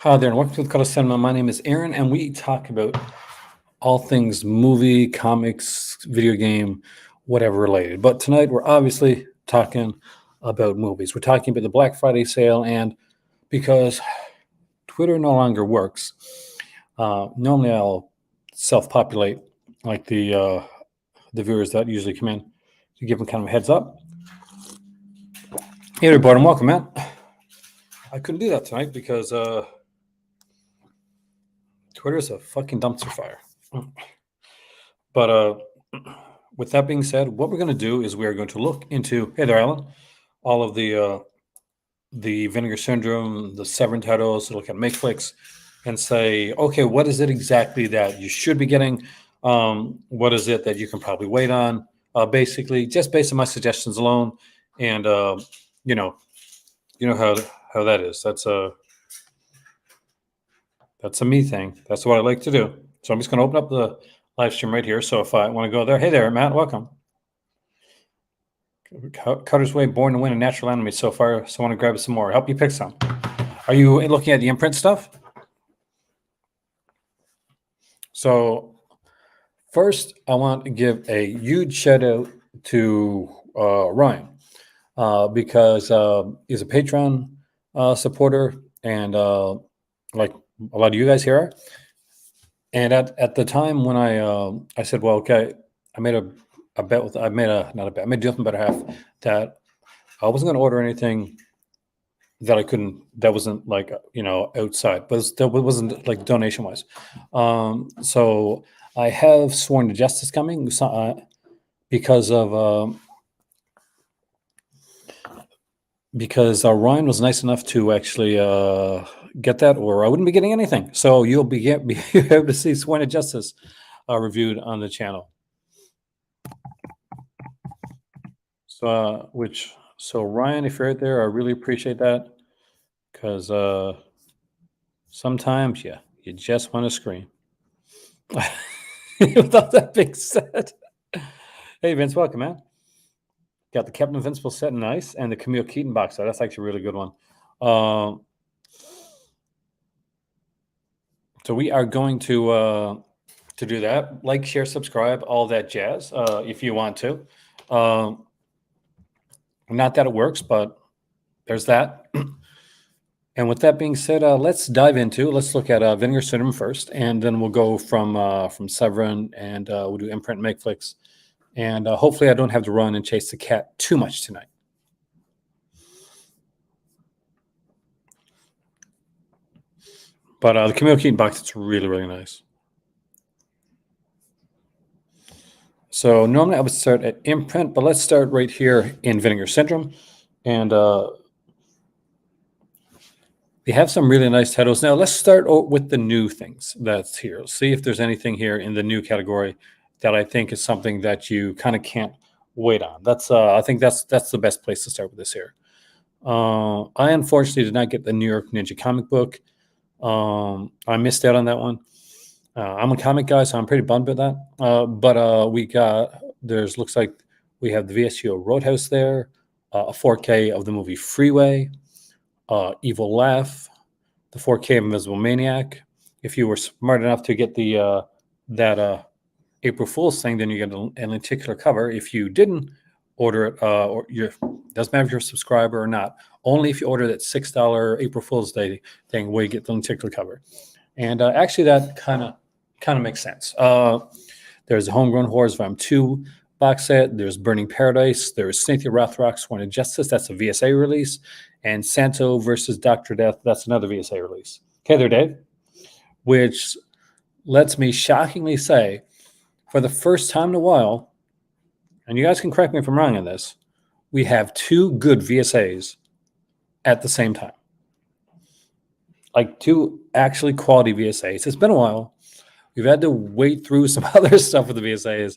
Hi there, and welcome to the Color Cinema. My name is Aaron, and we talk about all things movie, comics, video game, whatever related. But tonight we're obviously talking about movies. We're talking about the Black Friday sale, and because Twitter no longer works, normally I'll self-populate like the viewers that usually come in to give them kind of a heads up. Hey, everybody, and welcome, man. I couldn't do that tonight because Twitter's a fucking dumpster fire. But with that being said, what we're going to do is we are going to look into, hey there, Alan, all of the Vinegar Syndrome, the Severin titles, look at Makeflix, and say, okay, what is it exactly that you should be getting? What is it that you can probably wait on? Basically, just based on my suggestions alone, and you know, how that is. That's a me thing. That's what I like to do. So I'm just going to open up the live stream right here. So if I want to go there, hey there, Matt, welcome. Cutter's Way, Born to Win, and Natural Enemy so far. So I want to grab some more. Help you pick some. Are you looking at the imprint stuff? So first, I want to give a huge shout out to Ryan because he's a Patreon supporter, and like a lot of you guys here are. And at the time when I said, well, okay, I made a bet with I made a not a bet, I made a deal with my better half that I wasn't going to order anything that I couldn't, that wasn't like, outside, but that wasn't like donation wise. So I have Sworn to Justice coming because of, because Ryan was nice enough to actually get that, or I wouldn't be getting anything. So you'll be able to see Sworn to Justice reviewed on the channel. So Ryan, if you're out there, I really appreciate that, because sometimes, yeah, you just want to scream. Without that being said, hey Vince, welcome, man. Got the Captain Invincible set nice, and the Camille Keaton box set. That's actually a really good one. So we are going to do that. Like, share, subscribe, all that jazz, if you want to. Not that it works, but there's that. And with that being said, let's look at Vinegar Syndrome first, and then we'll go from Severin, and we'll do Imprint, Makeflix, and hopefully I don't have to run and chase the cat too much tonight. But the Camille Keaton box, it's really, really nice. So normally I would start at Imprint, but let's start right here in Vinegar Syndrome, and we have some really nice titles. Now let's start with the new things that's here. See if there's anything here in the new category that I think is something that you kind of can't wait on. I think that's the best place to start with this here. I unfortunately did not get the New York Ninja comic book. I missed out on that one. I'm a comic guy, so I'm pretty bummed about that. But looks like we have the VSGO Roadhouse there, a 4K of the movie Freeway, Evil Laugh, the 4K of Invisible Maniac. If you were smart enough to get that April Fool's thing, then you get a lenticular cover. If you didn't order it, doesn't matter if you're a subscriber or not. Only if you order that $6 April Fool's Day thing, will you get the lenticular cover. And actually, that kind of makes sense. There's a Homegrown Horrors Volume 2 box set. There's Burning Paradise. There's Cynthia Rothrock, Sworn to Justice. That's a VSA release. And Santo versus Dr. Death. That's another VSA release. Okay there, Dave. Which lets me shockingly say, for the first time in a while, and you guys can correct me if I'm wrong on this, we have two good VSAs at the same time. Like two actually quality VSAs. It's been a while. We've had to wait through some other stuff with the VSAs,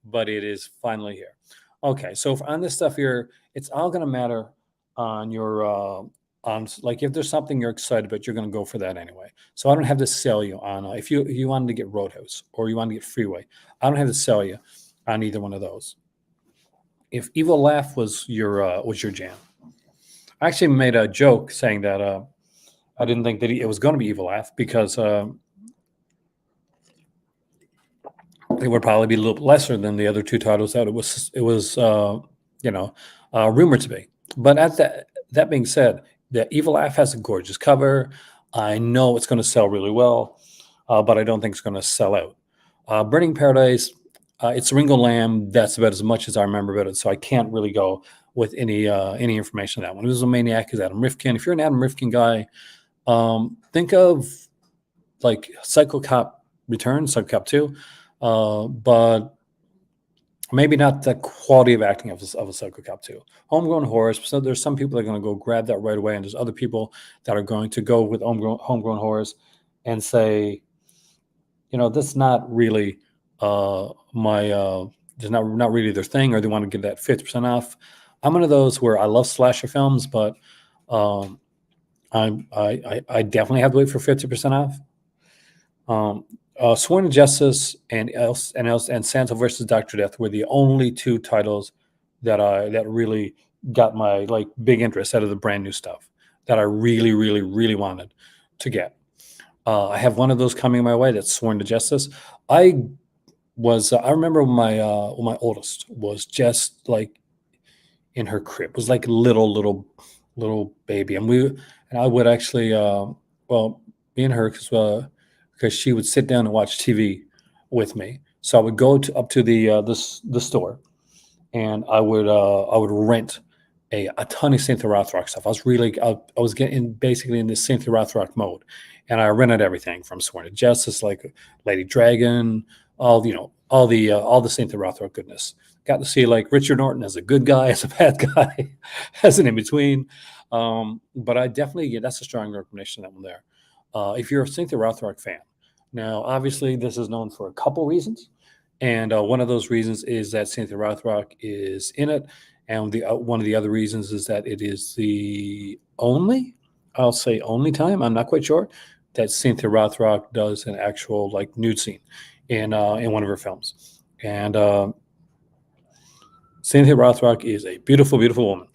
but it is finally here. Okay, so on this stuff here, it's all going to matter on your like if there's something you're excited about, you're going to go for that anyway. So I don't have to sell you on if you wanted to get Roadhouse or you wanted to get Freeway, I don't have to sell you on either one of those. If Evil Laugh was your jam, I actually made a joke saying that I didn't think that it was going to be Evil Laugh because it would probably be a little lesser than the other two titles that it was you know rumored to be. But at that being said, the Evil Laugh has a gorgeous cover. I know it's going to sell really well, but I don't think it's going to sell out. Burning Paradise, it's Ringo Lamb. That's about as much as I remember about it, so I can't really go with any information on that one. Who's Maniac is Adam Rifkin. If you're an Adam Rifkin guy, think of like Psycho Cop Return, Psycho Cop 2, but maybe not the quality of acting of a Psycho Cop 2. Homegrown Horrors, so there's some people that are going to go grab that right away, and there's other people that are going to go with Homegrown Horrors and say, this is not really there's not really their thing, or they want to get that 50% off. I'm one of those where I love slasher films, but I definitely have to wait for 50% off. Sworn to Justice and Santo versus Dr. Death were the only two titles that really got my big interest out of the brand new stuff that I really, really, really wanted to get. I have one of those coming my way. That's Sworn to Justice. I remember when my oldest was just like in her crib, was like little baby, and I would actually me and her, because she would sit down and watch TV with me. So I would go up to the store, and I would rent a ton of Cynthia Rothrock stuff. I was getting basically in this Cynthia Rothrock mode, and I rented everything from Sworn to Justice, like Lady Dragon, all the Cynthia Rothrock goodness. Got to see like Richard Norton as a good guy, as a bad guy, as an in between. But I definitely, that's a strong recommendation, that one there. If you're a Cynthia Rothrock fan, now obviously this is known for a couple reasons, and one of those reasons is that Cynthia Rothrock is in it, and one of the other reasons is that it is the only time, I'm not quite sure, that Cynthia Rothrock does an actual nude scene in one of her films, and Cynthia Rothrock is a beautiful, beautiful woman.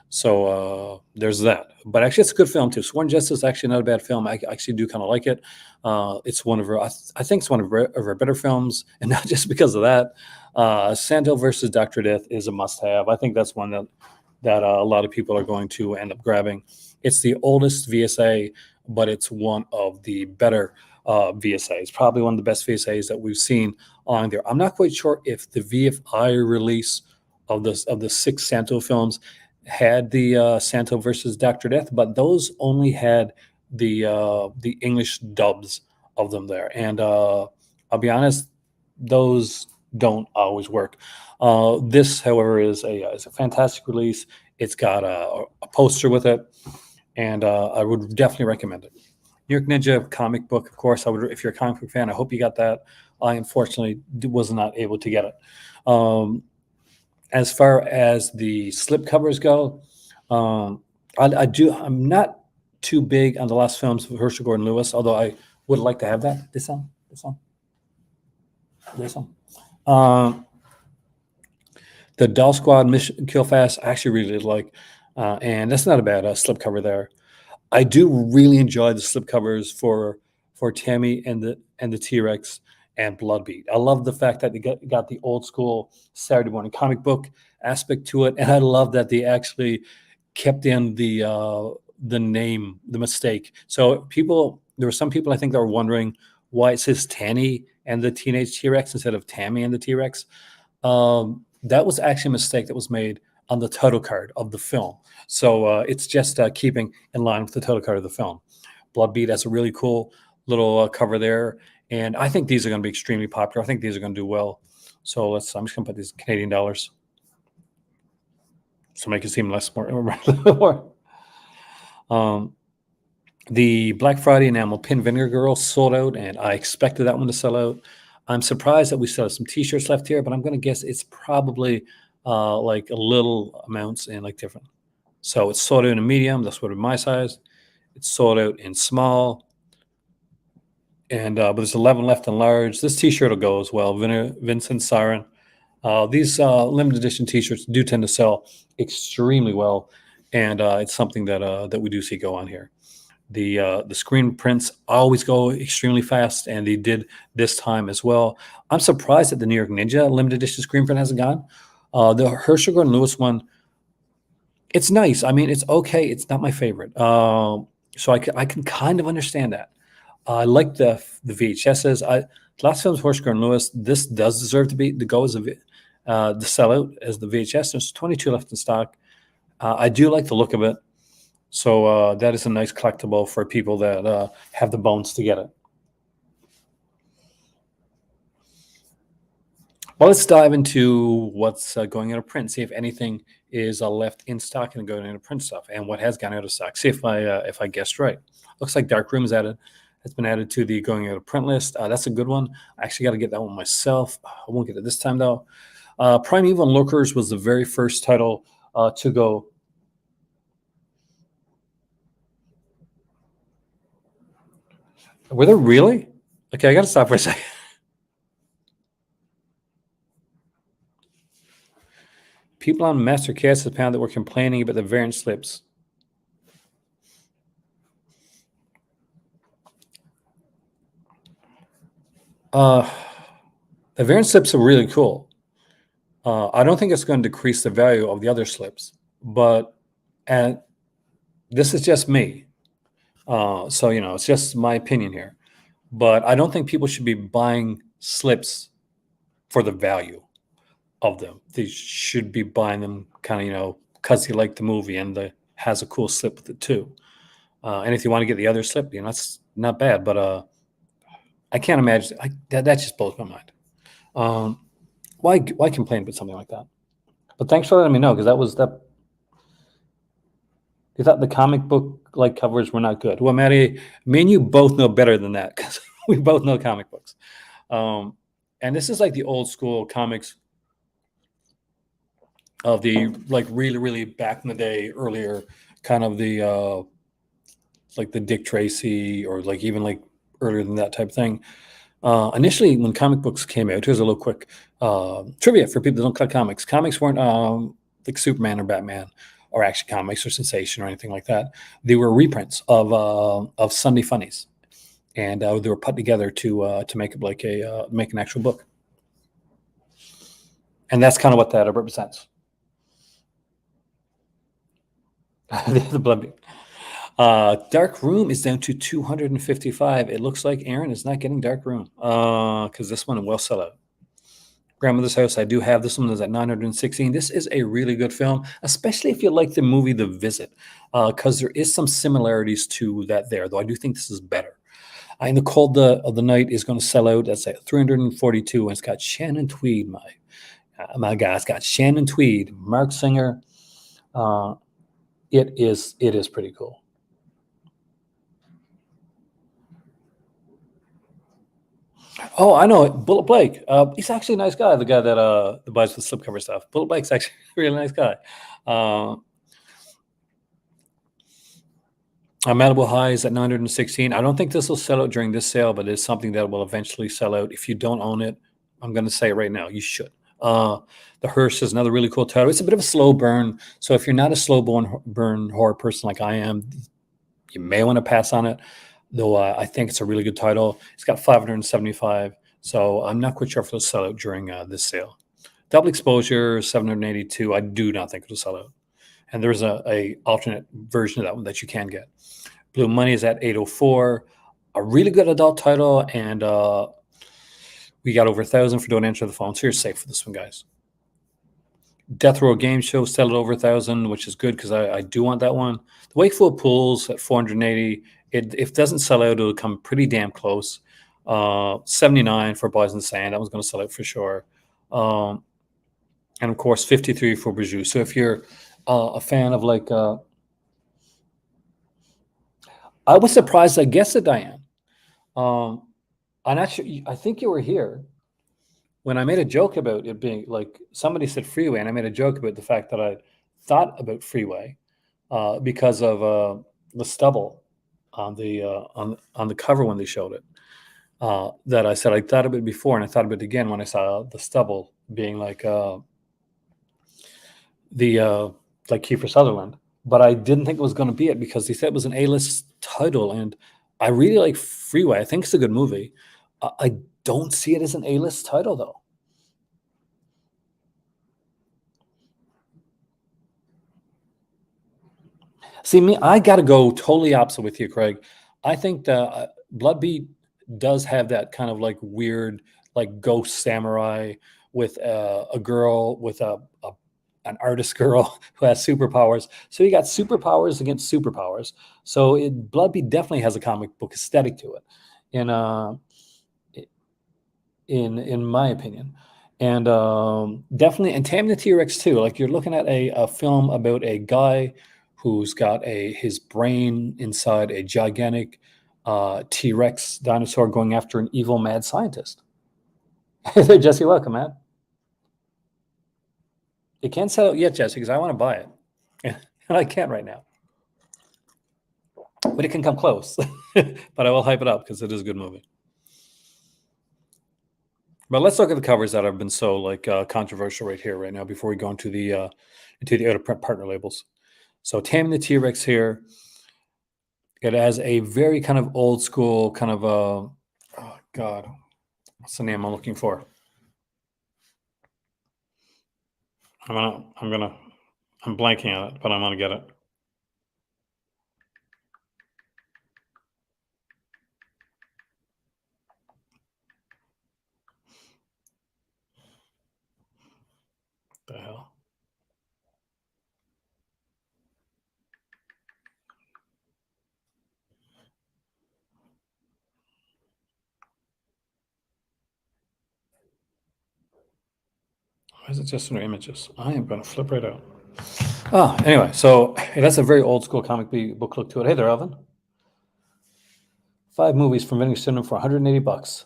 So there's that. But actually, it's a good film too. Sworn Justice is actually not a bad film. I actually do kind of like it. It's one of her. I think it's one of her better films, and not just because of that. Santo versus Dr. Death is a must-have. I think that's one that a lot of people are going to end up grabbing. It's the oldest VSA, but it's one of the better VSAs. Probably one of the best VSAs that we've seen on there. I'm not quite sure if the VFI release of the 6 Santo films had the Santo versus Dr. Death, but those only had the English dubs of them there. And I'll be honest, those don't always work. This, however, is a fantastic release. It's got a poster with it, and I would definitely recommend it. New York Ninja comic book, of course. If you're a comic book fan, I hope you got that. I unfortunately was not able to get it. As far as the slip covers go, I'm not too big on the last films of Herschel Gordon Lewis, although I would like to have that. This one. The Doll Squad Mission Kill Fast, I actually really like, and that's not a bad slip cover there. I do really enjoy the slip covers for Tammy and the T-Rex and Bloodbeat. I love the fact that they got the old school Saturday morning comic book aspect to it, and I love that they actually kept in the name, the mistake. So there were some people I think that were wondering why it says Tanny and the Teenage T-Rex instead of Tammy and the T-Rex. That was actually a mistake that was made on the title card of the film. So it's just keeping in line with the title card of the film. Bloodbeat has a really cool little cover there. And I think these are going to be extremely popular. I think these are going to do well. So I'm just going to put these Canadian dollars to make it seem more. The Black Friday enamel pin Vinegar Girl sold out, and I expected that one to sell out. I'm surprised that we still have some T-shirts left here, but I'm going to guess it's probably like a little amounts and different. So it's sold out in a medium. That's what my size. It's sold out in small. And but there's 11 left in large. This T-shirt will go as well. Vincent Siren. These limited edition T-shirts do tend to sell extremely well, and it's something that we do see go on here. The screen prints always go extremely fast, and they did this time as well. I'm surprised that the New York Ninja limited edition screen print hasn't gone. The Herschel Gordon Lewis one, it's nice. I mean, it's okay. It's not my favorite. So I can kind of understand that. I like the VHSs. The last film's Herschel Gordon Lewis. This does deserve to go as the sellout as the VHS. There's 22 left in stock. I do like the look of it. So that is a nice collectible for people that have the bones to get it. Well, let's dive into what's going out of print. See if anything is left in stock and going into print stuff, and what has gone out of stock. See if I guessed right. Looks like Dark Room is added. It's been added to the going out of print list. That's a good one. I actually got to get that one myself. I won't get it this time though. Primeval and Lurkers was the very first title to go. Were there really? Okay, I got to stop for a second. People on Master Cast pound that were complaining about the variant slips. The variant slips are really cool. I don't think it's going to decrease the value of the other slips, but this is just me. So, it's just my opinion here. But I don't think people should be buying slips for the value of them. They should be buying them kind of, because you like the movie and has a cool slip with it too. And if you want to get the other slip, that's not bad. But I can't imagine. That just blows my mind. Why complain about something like that? But thanks for letting me know, because you thought the comic book covers were not good. Well, Maddie, me and you both know better than that, because we both know comic books. And this is like the old school comics of the really, really back in the day, earlier, kind of the the Dick Tracy, or even earlier than that type of thing. Initially, when comic books came out, here's a little quick trivia for people that don't collect comics. Comics weren't like Superman or Batman or Action Comics or Sensation or anything like that. They were reprints of Sunday Funnies, and they were put together to make it make an actual book. And that's kind of what that represents. The blood. Dark Room is down to 255. It looks like Aaron is not getting Dark Room because this one will sell out. Grandmother's House, I do have this one. Is at 916. This is a really good film, especially if you like the movie The Visit, because there is some similarities to that there, though I do think this is better. In the Cold of the Night is going to sell out. That's at 342, and it's got Shannon Tweed, my guy. It's got Shannon Tweed, Mark Singer. It is pretty cool. Oh, I know it. Bullet Blake. He's actually a nice guy. The guy that buys the slipcover stuff. Bullet Blake's actually a really nice guy. Malibu High is at 916. I don't think this will sell out during this sale, but it's something that will eventually sell out. If you don't own it, I'm going to say it right now, you should. The Hearse is another really cool title. It's a bit of a slow burn. So if you're not a slow burn horror person like I am, you may want to pass on it. Though I think it's a really good title. It's got 575, so I'm not quite sure if it'll sell out during this sale. Double Exposure, 782. I do not think it'll sell out. And there's a alternate version of that one that you can get. Blue Money is at 804. A really good adult title, and we got over 1,000 for Don't Answer the Phone, so you're safe for this one, guys. Death Row Game Show sell at over 1,000, which is good because I do want that one. The Wakefield Pools at 480. If it doesn't sell out, it'll come pretty damn close. 79 for Boys in the Sand. That one's going to sell out for sure. And of course, 53 for Bijou. So if you're a fan of I was surprised I guessed it, Diane. I'm not sure. I think you were here when I made a joke about it being somebody said Freeway, and I made a joke about the fact that I thought about Freeway because of the stubble on the cover when they showed it. That I said I thought of it before, and I thought of it again when I saw the stubble being like Kiefer Sutherland. But I didn't think it was going to be it because they said it was an A-list title, and I really like Freeway. I think it's a good movie. I don't see it as an A-list title though. See, me, I got to go totally opposite with you, Craig. I think that Bloodbeat does have that kind of like weird, like ghost samurai with a girl with an artist girl who has superpowers. So you got superpowers against superpowers. So Bloodbeat definitely has a comic book aesthetic to it, in in my opinion. And definitely, and Tammy the T-Rex too. Like you're looking at a film about a guy who's got his brain inside a gigantic T-Rex dinosaur going after an evil mad scientist. Hey, Jesse, welcome, man. It can't sell it yet, Jesse, because I want to buy it, and I can't right now. But it can come close. But I will hype it up because it is a good movie. But let's look at the covers that have been so like controversial right now before we go into the out of print partner labels. So Tammy the T-Rex here. It has a very kind of old school kind of oh God, what's the name I'm looking for? I'm blanking on it, but I'm gonna get it. The hell? Why is it just under images? I am gonna flip right out. Oh, anyway, so it has a very old school comic book look to it. Hey there, Alvin. 5 movies from Vinegar Syndrome for $180.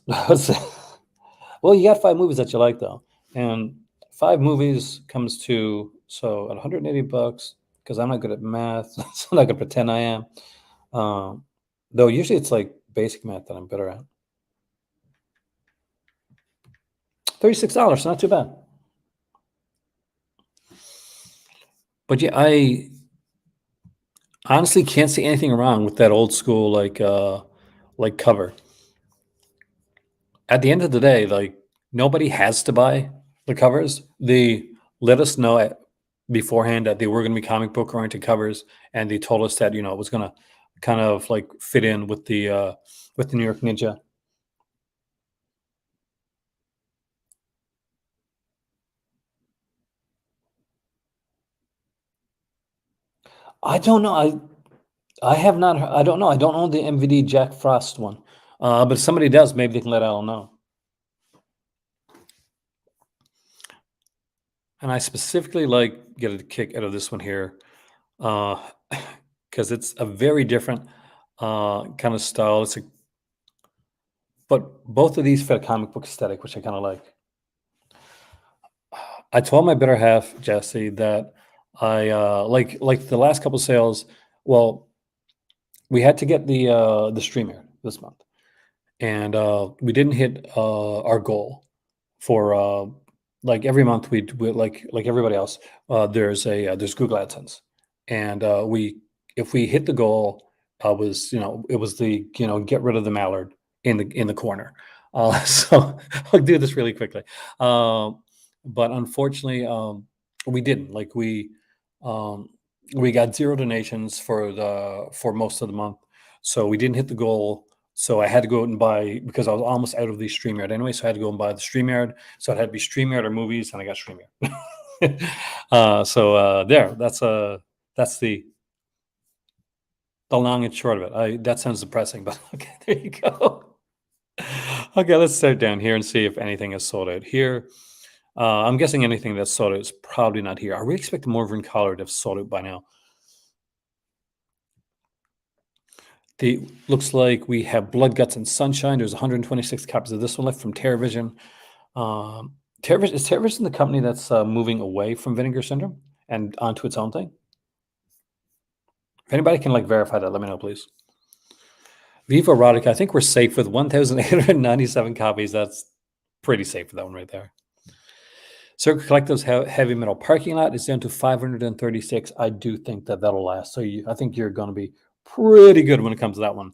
Well, you got 5 movies that you like though, and 5 movies comes to so at $180 because I'm not good at math, so I'm not gonna pretend I am. Though usually it's like basic math that I'm better at. $36, not too bad. But yeah, I honestly can't see anything wrong with that old school like cover. At the end of the day, like nobody has to buy the covers. They let us know beforehand that they were going to be comic book oriented covers, and they told us that it was going to kind of like fit in with the New York Ninja. I don't know. I have not. I don't know. I don't own the MVD Jack Frost one, but if somebody does, maybe they can let Al know. And I specifically get a kick out of this one here, because it's a very different kind of style. But both of these fit a comic book aesthetic, which I kind of like. I told my better half, Jesse, that I like the last couple sales. Well, we had to get the streamer this month, and we didn't hit our goal for like every month we like everybody else. There's Google AdSense, and we if we hit the goal, was it was the get rid of the mallard in the corner. So I'll do this really quickly. But unfortunately, we didn't. We got 0 donations for most of the month, so we didn't hit the goal. So I had to go out and buy, because I was almost out of the StreamYard anyway. So I had to go and buy the StreamYard. So it had to be StreamYard or movies, and I got StreamYard. There, that's the long and short of it. That sounds depressing, but okay, there you go. Okay, let's start down here and see if anything is sold out here. I'm guessing anything that's sold out is probably not here. I really expect the Morven Collar to have sold out by now. Looks like we have Blood, Guts, and Sunshine. There's 126 copies of this one left from TerraVision. Is TerraVision the company that's moving away from Vinegar Syndrome and onto its own thing? If anybody can verify that, let me know, please. Viva Erotica, I think we're safe with 1,897 copies. That's pretty safe for that one right there. Circle Collective's Heavy Metal Parking Lot is down to 536. I do think that'll last. So I think you're going to be pretty good when it comes to that one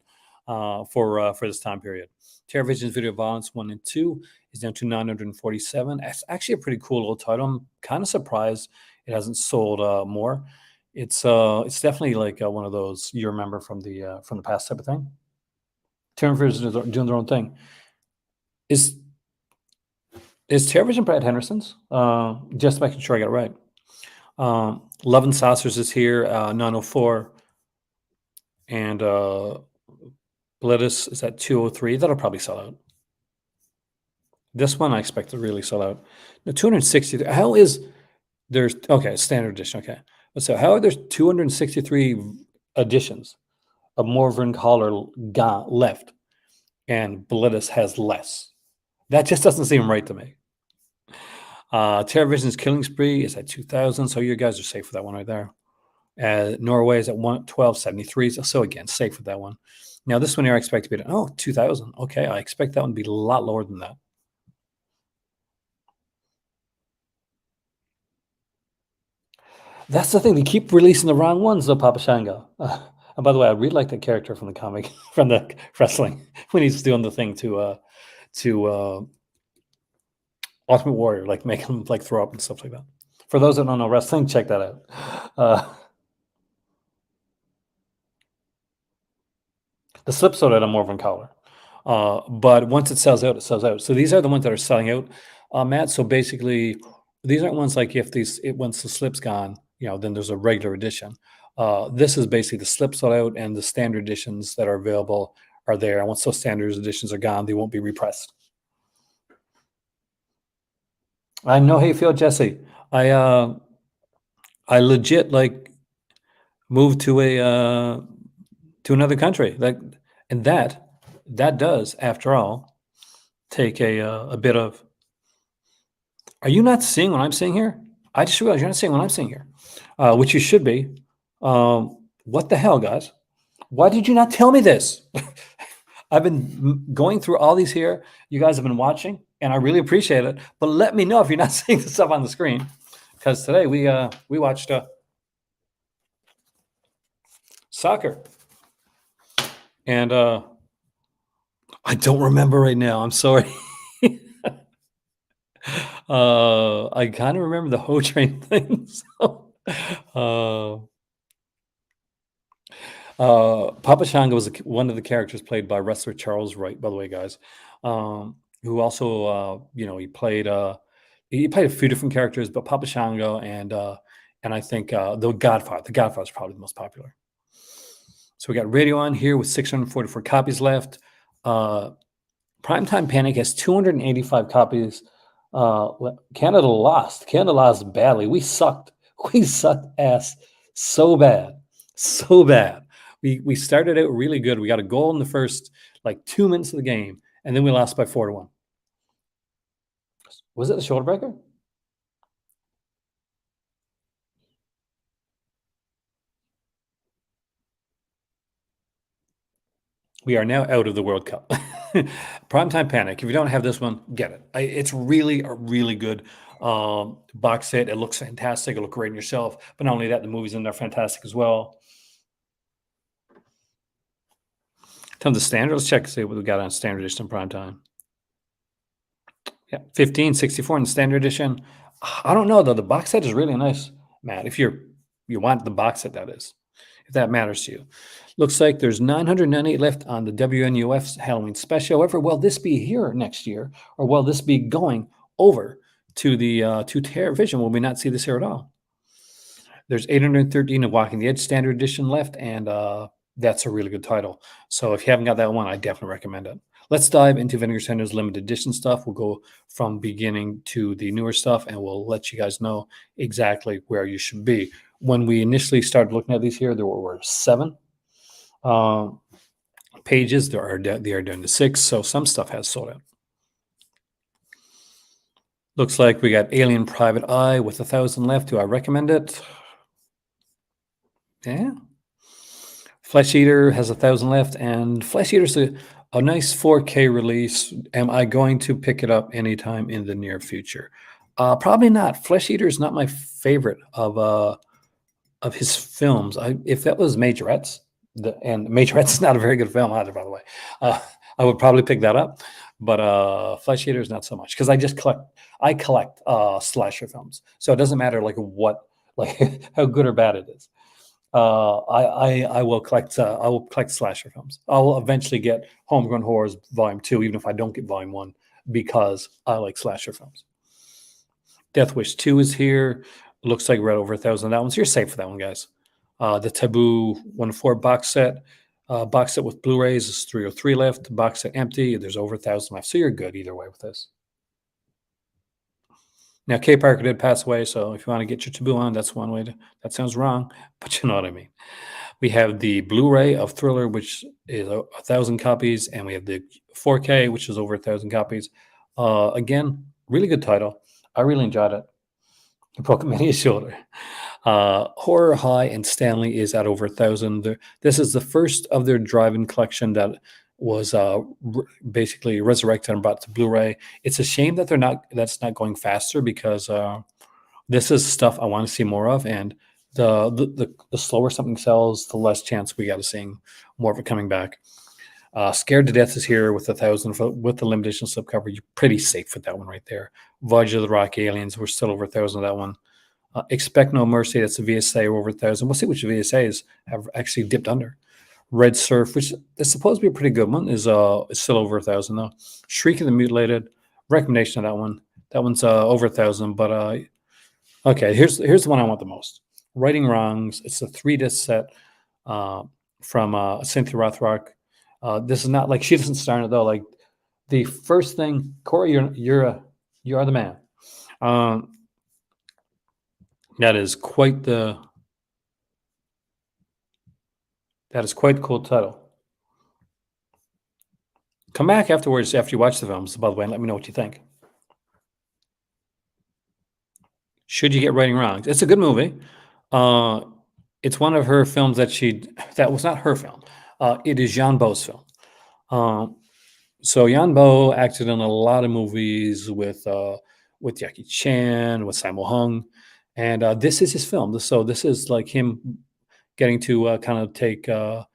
for this time period. TerraVision's Video Violence 1 and 2 is down to 947. That's actually a pretty cool little title. I'm kind of surprised it hasn't sold more. It's definitely like one of those you remember from the past type of thing. TerraVision is doing their own thing. Is TerraVision Brad Henderson's? Just making sure I got it right. Love and Saucers is here, 904. And Blitis is at 203. That'll probably sell out. This one I expect to really sell out. The 263. How is there's okay, standard edition. Okay. So how are there 263 editions of Morven Collar left and Blitis has less? That just doesn't seem right to me. TerraVision's Killing Spree is at 2,000. So you guys are safe for that one right there. Norway is at 1273. So again, safe with that one. Now this one here I expect to be at 2,000. Okay, I expect that one to be a lot lower than that. That's the thing. They keep releasing the wrong ones, though, Papa Shango. And by the way, I really like the character from the comic, from the wrestling, when he's doing the thing to Ultimate Warrior, like make him like throw up and stuff like that. For those that don't know wrestling, check that out. The slip sold out on Morven Collar. But once it sells out, it sells out. So these are the ones that are selling out, Matt. So basically, these aren't ones like if once the slip's gone, then there's a regular edition. This is basically the slip sold out, and the standard editions that are available are there. And once those standard editions are gone, they won't be repressed. I know how you feel, Jesse. I legit like moved to another country, and that does, after all, take a bit of. Are you not seeing what I'm seeing here? I just realized you're not seeing what I'm seeing here, which you should be. What the hell, guys? Why did you not tell me this? I've been going through all these here. You guys have been watching, and I really appreciate it. But let me know if you're not seeing the stuff on the screen, because today we watched soccer, and I don't remember right now. I'm sorry. I kind of remember the Ho Train thing. Papa Shango was one of the characters played by wrestler Charles Wright, by the way, guys, who also, he played a few different characters, but Papa Shango and I think the Godfather is probably the most popular. So we got Radio On here with 644 copies left. Primetime Panic has 285 copies. Canada lost badly. We sucked ass so bad. We started out really good. We got a goal in the first 2 minutes of the game, and then we lost by 4-1. Was it the shoulder breaker? We are now out of the World Cup. Primetime Panic. If you don't have this one, get it. It's really a really good box set. It looks fantastic. It looks great in yourself. But not only that, the movies in there are fantastic as well. Tons of standard. Let's check and see what we got on standard edition Primetime. Yeah, 1564 in the standard edition. I don't know, though. The box set is really nice, Matt. If you want the box set, that is. If that matters to you. Looks like there's 998 left on the WNUF's Halloween special. However, will this be here next year, or will this be going over to the to TerraVision? Will we not see this here at all? There's 813 of Walking the Edge Standard Edition left, and that's a really good title. So if you haven't got that one, I definitely recommend it. Let's dive into Vinegar Syndrome's limited edition stuff. We'll go from beginning to the newer stuff, and we'll let you guys know exactly where you should be. When we initially started looking at these here, there were 7 pages. They are down to 6, so some stuff has sold out. Looks like we got Alien Private Eye with 1,000 left. Do I recommend it? Yeah. Flesh Eater has 1,000 left, and Flesh Eater's a nice 4K release. Am I going to pick it up anytime in the near future? Probably not. Flesh Eater is not my favorite of his films. If that was Majorettes, And Majorettes is not a very good film either, by the way. Uh, I would probably pick that up, but Flesh Eaters not so much because I collect slasher films, so it doesn't matter like what like how good or bad it is. I will collect slasher films. I will eventually get Homegrown Horrors Volume 2, even if I don't get Volume 1, because I like slasher films. Death Wish 2 is here. Looks like we're at over 1,000 on that one, so you're safe for that one, guys. The Taboo 1-4 box set with Blu-rays is 303 left. Box set empty. There's over 1,000 left, so you're good either way with this. Now, Kay Parker did pass away, so if you want to get your Taboo on, that's one way to. That sounds wrong, but you know what I mean. We have the Blu-ray of Thriller, which is 1,000 copies, and we have the 4K, which is over 1,000 copies. Again, really good title. I really enjoyed it. Pokemania's shoulder. Horror High and Stanley is at over 1,000. This is the first of their drive-in collection that was basically resurrected and brought to Blu-ray. It's a shame that that's not going faster because this is stuff I want to see more of, and the slower something sells, the less chance we got of seeing more of it coming back. Scared to Death is here with 1,000 with the limited edition slipcover. You're pretty safe with that one right there. Voyage of the Rock Aliens, we're still over 1,000 of that one. Expect No Mercy, that's a VSA over 1,000. We'll see which VSAs have actually dipped under. Red Surf, which is supposed to be a pretty good one, is still over 1,000 though. Shriek of the Mutilated, recommendation of that one. That one's over 1,000, but okay, here's the one I want the most. Righting Wrongs. It's a 3-disc set from Cynthia Rothrock. This is not like she doesn't star in it though. Like the first thing, Corey, you are the man. That is quite the cool title. Come back afterwards after you watch the films, by the way, and let me know what you think. Should you get Righting Wrongs? It's a good movie. It's one of her films that was not her film. It is Jan Bo's film. So Jan Bo acted in a lot of movies with Jackie Chan, with Sammo Hung, and this is his film. So this is like him getting to kind of take the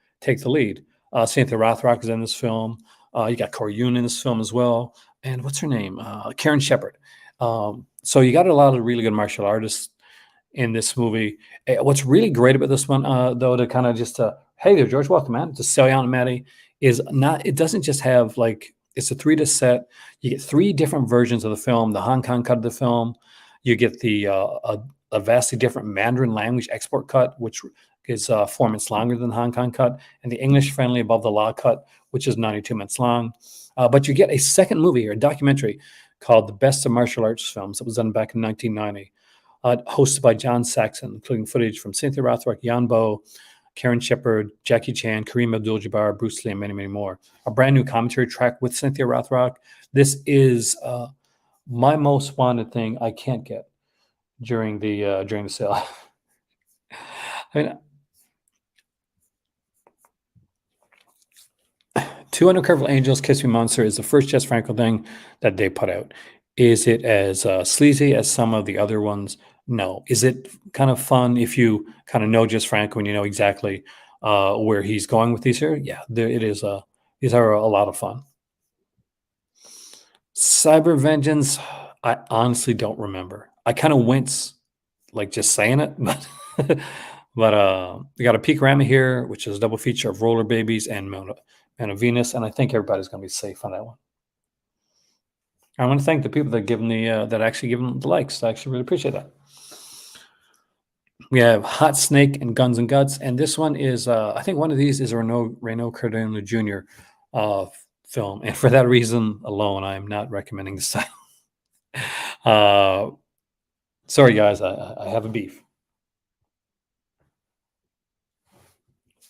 lead. Cynthia Rothrock is in this film. You got Corey Yuen in this film as well, and what's her name? Karen Shepard. So you got a lot of really good martial artists in this movie. What's really great about this one, though, to kind of just hey there, George, welcome, man, to sell you on Maddie, is not. It doesn't just have like it's a 3-disc set. You get 3 different versions of the film. The Hong Kong cut of the film. You get the a vastly different Mandarin language export cut, which is 4 minutes longer than the Hong Kong cut, and the English-friendly above the law cut, which is 92 minutes long. But you get a second movie here, a documentary called The Best of Martial Arts Films that was done back in 1990, hosted by John Saxon, including footage from Cynthia Rothrock, Jan Bo, Karen Shepard, Jackie Chan, Kareem Abdul-Jabbar, Bruce Lee, and many, many more. A brand new commentary track with Cynthia Rothrock. This is my most wanted thing I can't get during the sale. I mean, 2 Undercover Angels, Kiss Me Monster is the first Jess Franco thing that they put out. Is it as sleazy as some of the other ones? No. Is it kind of fun if you kind of know Jess Franco and you know exactly where he's going with these here? Yeah, it is. These are a lot of fun. Cyber Vengeance, I honestly don't remember. I kind of wince like just saying it, but we got a Peakorama here, which is a double feature of Roller Babies and Man of Venus, and I think everybody's going to be safe on that one. I want to thank the people that give them that actually give them the likes. I actually really appreciate that. We have Hot Snake and Guns and Guts, and this one is I think one of these is a Reno Cardona Jr. Film, and for that reason alone, I am not recommending this title. Sorry, guys, I have a beef.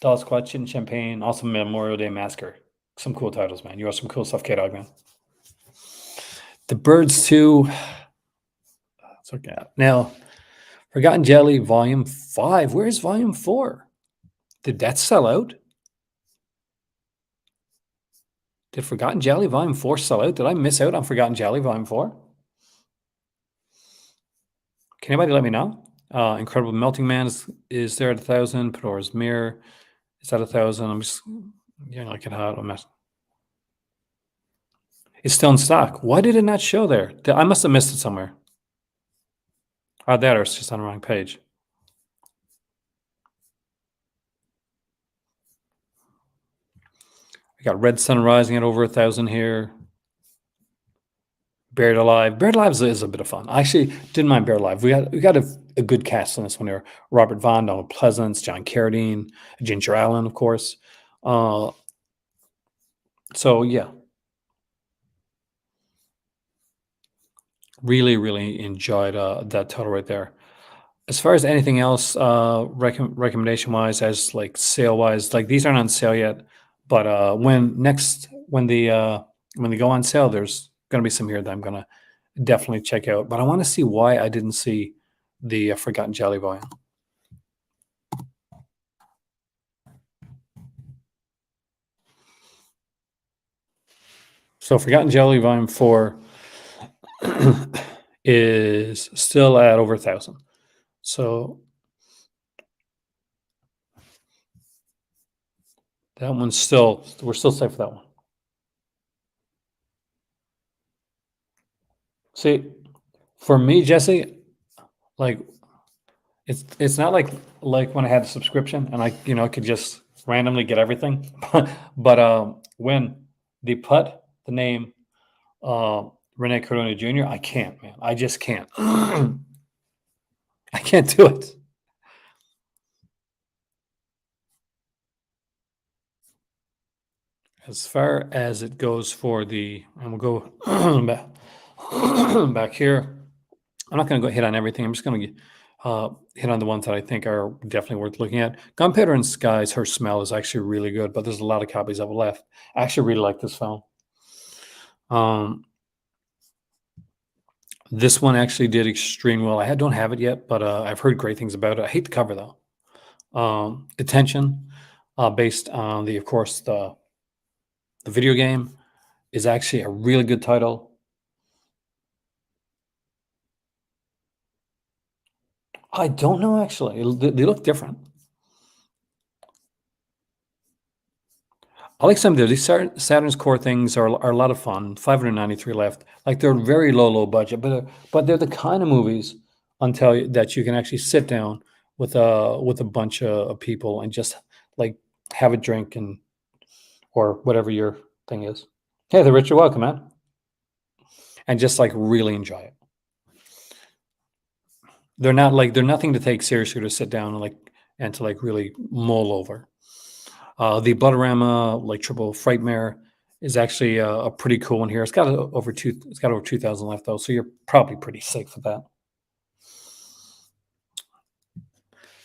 Dog Squad, Chin Champagne, also Memorial Day Massacre. Some cool titles, man. You have some cool stuff, K-Dog, man. The Birds 2. Let's look at now. Forgotten Jelly, Volume 5. Where's Volume 4? Did that sell out? Did Forgotten Jelly, Volume 4 sell out? Did I miss out on Forgotten Jelly, Volume 4? Can anybody let me know? Incredible Melting Man is there at 1,000. Pandora's Mirror It's at 1,000. I'm just like it hot. It's still in stock. Why did it not show there? I must have missed it somewhere. That or it's just on the wrong page. We got Red Sun Rising at over 1,000 here. Buried Alive. Buried Alive is a bit of fun. I actually didn't mind Buried Alive. We got a good cast in this one here. Robert Vaughn, Donald Pleasance, John Carradine, Ginger Allen, of course. So yeah, really, really enjoyed that title right there. As far as anything else, recommendation wise, as like sale wise, like these aren't on sale yet, but when they go on sale, there's gonna be some here that I'm gonna definitely check out. But I want to see why I didn't see the Forgotten Jelly volume. So Forgotten Jelly volume 4 is still at over 1,000. So that one's still, we're still safe for that one. See, for me, Jesse, like it's not like when I had a subscription and I could just randomly get everything, but when they put the name Rene Cardona Jr., I can't, man. I just can't. I can't do it. As far as it goes for and we'll go back here. I'm not going to go hit on everything. I'm just going to hit on the ones that I think are definitely worth looking at. Gunpowder and Skies, Her Smell is actually really good, but there's a lot of copies of it left. I actually really like this film. This one actually did extremely well. I don't have it yet, but I've heard great things about it. I hate the cover though. Attention, based on of course, the video game, is actually a really good title. I don't know actually. They look different. I like some of these Saturn's core things are a lot of fun. 593 left. Like they're very low budget, but they're the kind of movies that you can actually sit down with a bunch of people and just like have a drink or whatever your thing is. Hey, the Richard, welcome, man. And just like really enjoy it. They're nothing to take seriously, to sit down and to really mull over. The Bloodorama like Triple Frightmare is actually a pretty cool one here. It's got over 2,000 left though, so you're probably pretty safe with that.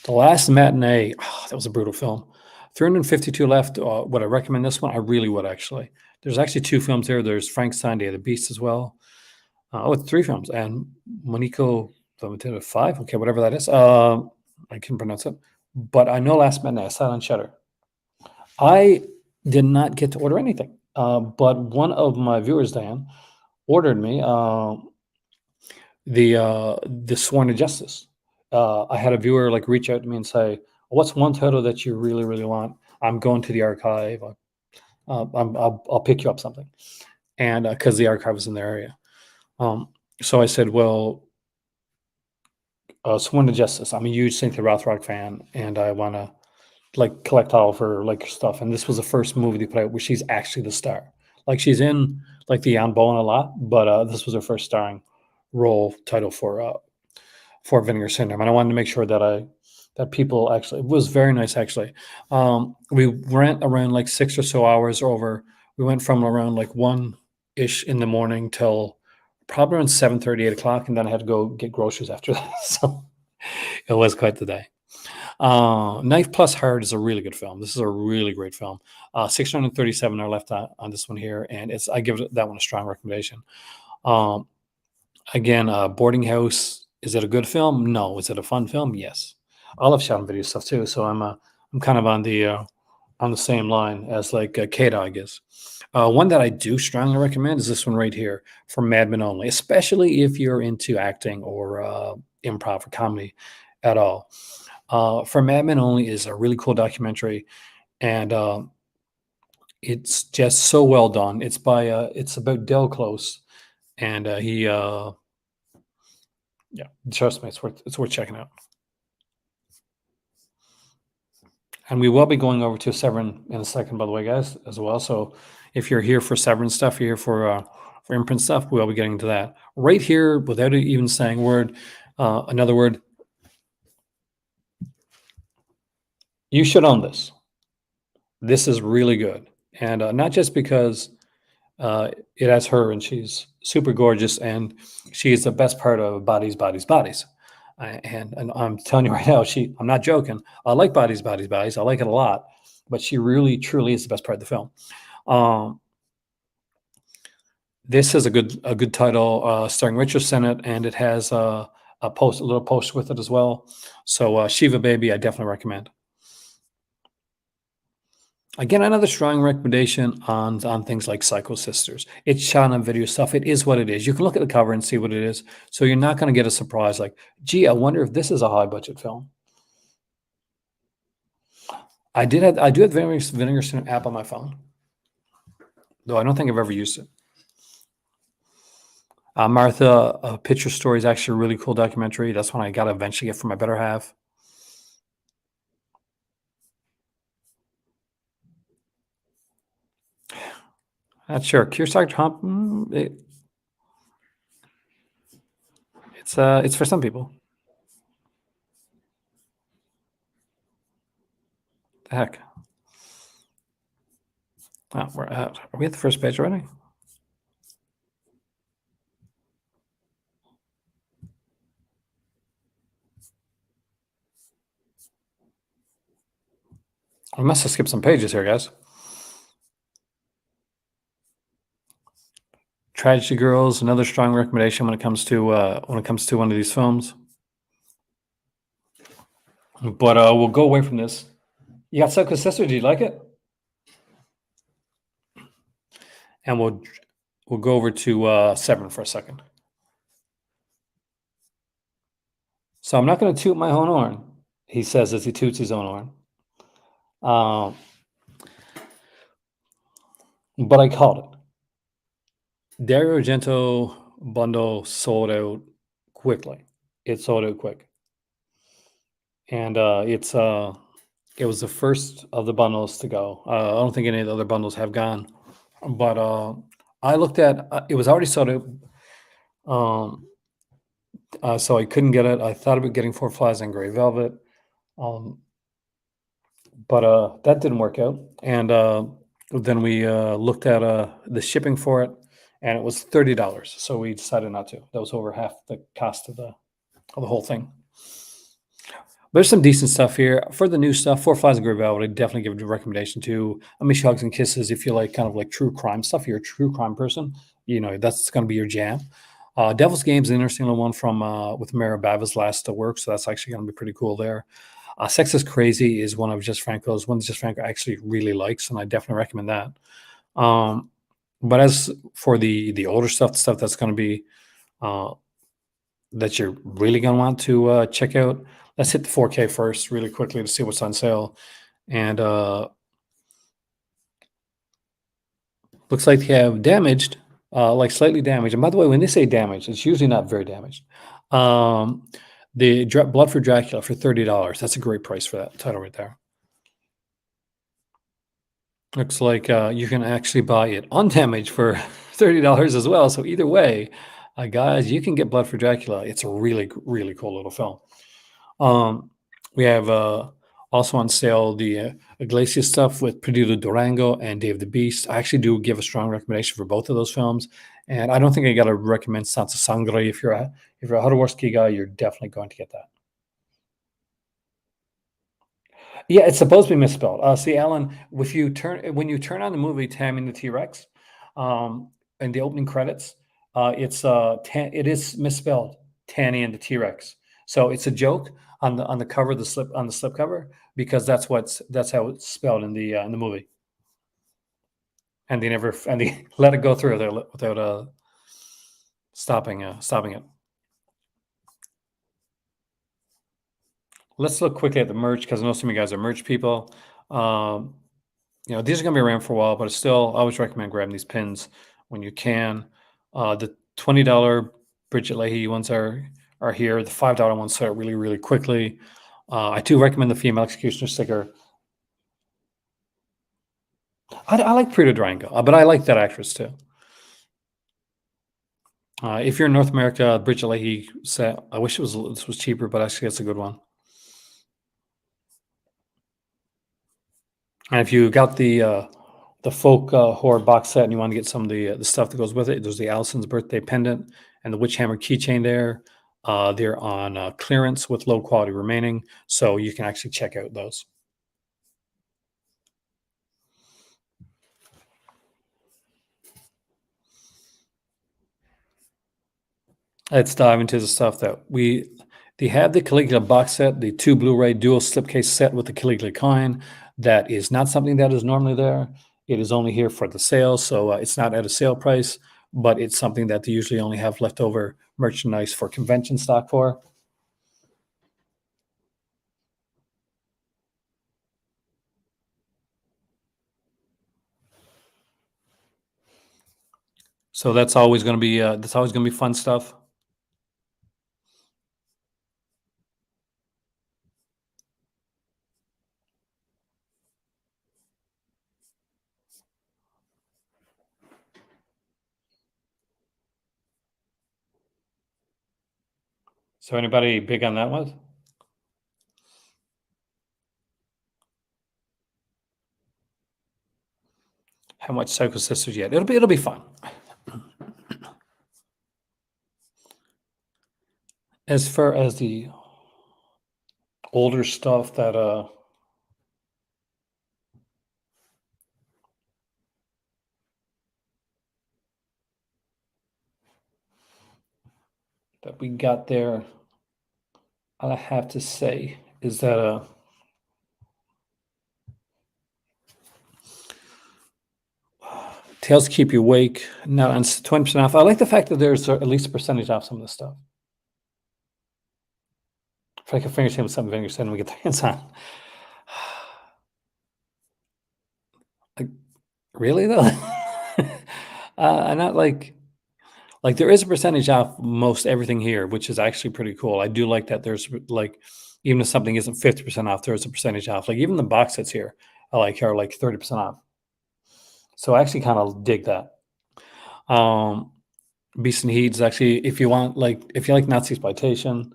The Last Matinee, that was a brutal film. 352 left. Would I recommend this one? I really would actually. There's actually 2 films here. There's Frankenstein, Day of the Beast as well. It's 3 films, and Monico 5. Okay, whatever that is. I can pronounce it, but I know Last Matinee. I saw it on Shudder. I did not get to order anything, but one of my viewers, Dan, ordered me the Sworn to Justice. I had a viewer reach out to me and say, "What's one title that you really, really want? I'm going to the archive. I'll pick you up something," and because the archive was in their area, so I said, "Well, Sworn to Justice. I'm a huge Cynthia Rothrock fan, and I want to." Collect all of her stuff, and this was the first movie they put out where she's actually the star. She's in the Anne Boleyn a lot, but this was her first starring role title for Vinegar Syndrome, and I wanted to make sure that people actually, it was very nice actually. We went around 6 or so hours over. We went from around 1-ish in the morning till probably around 7:30, 8 o'clock, and then I had to go get groceries after that. So it was quite the day. Knife Plus Heart is a really good film. This is a really great film. 637 are left on this one here, and I give that one a strong recommendation. Again, Boarding House. Is it a good film? No. Is it a fun film? Yes. I love shot and video stuff too, so I'm kind of on the same line as K-Dog is. One that I do strongly recommend is this one right here, from Mad Men Only, especially if you're into acting or improv or comedy at all. For Mad Men Only is a really cool documentary. and it's just so well done. It's by it's about Del Close, and he yeah, trust me, it's worth checking out. And we will be going over to Severin in a second, by the way, guys, as well. So if you're here for Severin stuff, you're here for imprint stuff, we'll be getting into that right here without even saying a word. Another word, you should own this. This is really good, and not just because it has her and she's super gorgeous and she is the best part of Bodies, Bodies, Bodies. And I'm telling you right now, I'm not joking. I like Bodies, Bodies, Bodies. I like it a lot, but she really, truly is the best part of the film. Um, this is a good title, starring Richard Sennett, and it has a little post with it as well. So Shiva Baby, I definitely recommend. Again, another strong recommendation on things like Psycho Sisters. It's shot on video stuff. It is what it is. You can look at the cover and see what it is. So you're not going to get a surprise like, gee, I wonder if this is a high budget film. I do have Vinegar Syndrome app on my phone, though I don't think I've ever used it. Martha, a Picture Story is actually a really cool documentary. That's one I got to eventually get for my better half. Not sure. Kiyosaki Hump. It's for some people. The heck. Oh, are we at the first page already? I must have skipped some pages here, guys. Tragedy Girls, another strong recommendation when it comes to one of these films. But we'll go away from this. You got Psycho Sister? Do you like it? And we'll go over to Severin for a second. So I'm not going to toot my own horn, he says as he toots his own horn. But I called it. Dario Argento bundle sold out quickly. It sold out quick, and it was the first of the bundles to go. I don't think any of the other bundles have gone, but I looked at it was already sold out. So I couldn't get it. I thought about getting Four Flies on Gray Velvet, but that didn't work out. And then we looked at the shipping for it, and it was $30. So we decided not to. That was over half the cost of the whole thing. There's some decent stuff here. For the new stuff, Four Flies and Gray Velvet, I definitely give it a recommendation to Amish Hugs and Kisses if you like kind of like true crime stuff. You're a true crime person, that's going to be your jam. Devil's Game is an interesting little one from with Mara Bava's last work, so that's actually going to be pretty cool there. Sex is Crazy is one of Jess Franco's, one that Jess Franco actually really likes, and I definitely recommend that. But as for the older stuff, the stuff that's going to be that you're really going to want to check out, let's hit the 4K first really quickly to see what's on sale. And looks like they have Damaged, like slightly damaged. And by the way, when they say damaged, it's usually not very damaged. The Blood for Dracula for $30. That's a great price for that title right there. Looks like you can actually buy it undamaged for $30 as well. So either way, guys, you can get Blood for Dracula. It's a really, really cool little film. We have also on sale the Iglesias stuff with Perdido Durango and Dave the Beast. I actually do give a strong recommendation for both of those films. And I don't think I got to recommend Sansa Sangre. If you're a Jodorowsky guy, you're definitely going to get that. Yeah, it's supposed to be misspelled. See, Alan, when you turn on the movie Tammy and the T-Rex, in the opening credits, it is misspelled Tanny and the T-Rex. So it's a joke on the cover of the slip cover because that's how it's spelled in the movie. And they let it go through there without stopping it. Let's look quickly at the merch because I know some of you guys are merch people. these are going to be around for a while, but still, I always recommend grabbing these pins when you can. The $20 Bridget Leahy ones are here. The $5 ones sell really, really quickly. I do recommend the female executioner sticker. I like Prita Durango, but I like that actress too. If you're in North America, Bridget Leahy set. I wish this was cheaper, but actually, it's a good one. And if you got the folk horror box set and you want to get some of the stuff that goes with it, there's the Allison's birthday pendant and the Witch Hammer keychain there. They're on clearance with low quality remaining, so you can actually check out those. Let's dive into the stuff that they have the Caligula box set, the 2 Blu-ray dual slipcase set with the Caligula coin. That is not something that is normally there. It is only here for the sale, so it's not at a sale price, but it's something that they usually only have leftover merchandise for convention stock for. So that's always going to be fun stuff. So anybody big on that one? How much Psycho Sisters yet? It'll be fun. As far as the older stuff that we got there, all I have to say is that Tales Keep You Awake, now on 20% off. I like the fact that there's at least a percentage off some of this stuff. If I can finish him with something Vinegar said, we get the hands on. Really though? I'm not like there is a percentage off most everything here, which is actually pretty cool. I do like that there's like, even if something isn't 50% off, there's a percentage off. Like even the box sets here, I like are like 30% off. So I actually kind of dig that. Beast and Heat is actually, if you like Nazi exploitation,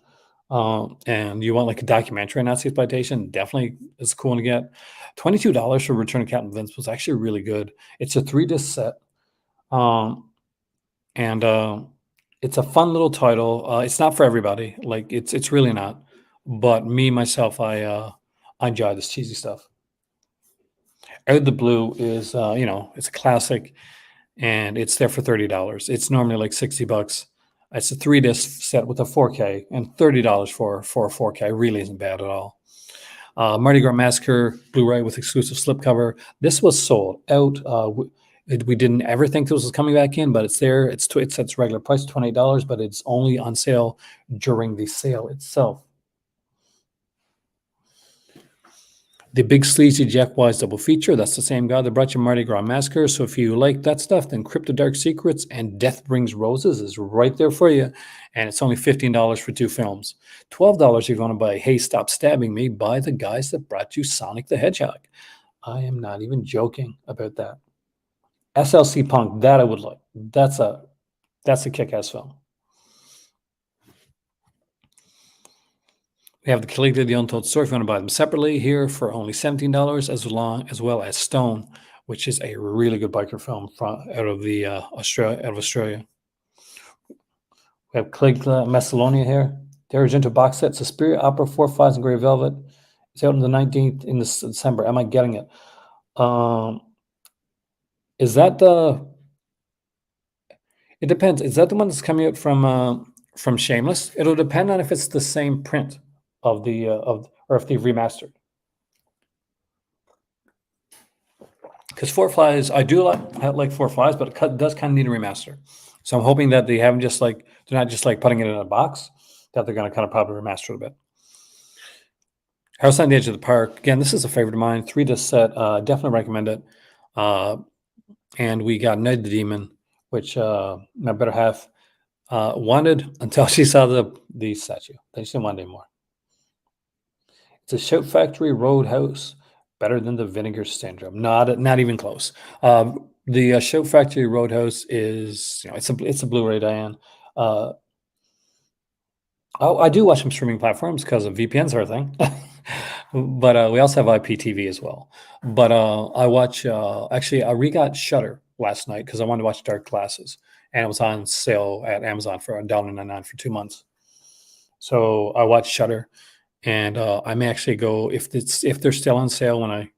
and you want like a documentary on Nazi exploitation, definitely is cool to get. $22 for Return of Captain Vince was actually really good. It's a 3-disc set. And it's a fun little title. It's not for everybody. Like it's really not. But me myself, I enjoy this cheesy stuff. Out of the Blue is it's a classic, and it's there for $30. It's normally like $60. It's a 3-disc set with a 4K, and $30 for a 4K really isn't bad at all. Mardi Gras Massacre Blu-ray with exclusive slipcover. This was sold out. We didn't ever think this was coming back in, but it's there. It's its regular price, $28, but it's only on sale during the sale itself. The Big Sleazy Jack Wise double feature. That's the same guy that brought you Mardi Gras Massacre. So if you like that stuff, then Crypto Dark Secrets and Death Brings Roses is right there for you. And it's only $15 for 2 films. $12 if you want to buy Hey Stop Stabbing Me by the guys that brought you Sonic the Hedgehog. I am not even joking about that. SLC Punk, that I would like. That's a kick-ass film. We have the Caligula, The Untold Story. If you want to buy them separately, here for only $17, as well as Stone, which is a really good biker film out of Australia. We have Caligula, Macedonia here. The Argento box set, Suspiria, Opera, 4 Fives, and Grey Velvet. It's out on the 19th in December. Am I getting it? Is that the? It depends. Is that the one that's coming out from Shameless? It'll depend on if it's the same print of the or if they've remastered. Because Four Flies, I like Four Flies, but it does kind of need a remaster. So I'm hoping that they haven't they're not just like putting it in a box, that they're going to kind of probably remaster it a bit. House on the Edge of the Park. Again, this is a favorite of mine. 3-disc set. Definitely recommend it. And we got Night of the Demon, which my better half wanted until she saw the statue. Then she didn't want it anymore. It's a Shout Factory Roadhouse. Better than the Vinegar Syndrome. Not even close. The Shout Factory Roadhouse is, it's a Blu-ray, Diane. I do watch some streaming platforms because of VPNs are a thing. But we also have IPTV as well. But I watch, actually, I re-got Shudder last night because I wanted to watch Dark Glasses. And it was on sale at Amazon for $1.99 for 2 months. So I watched Shudder. And I may actually go, if they're still on sale when I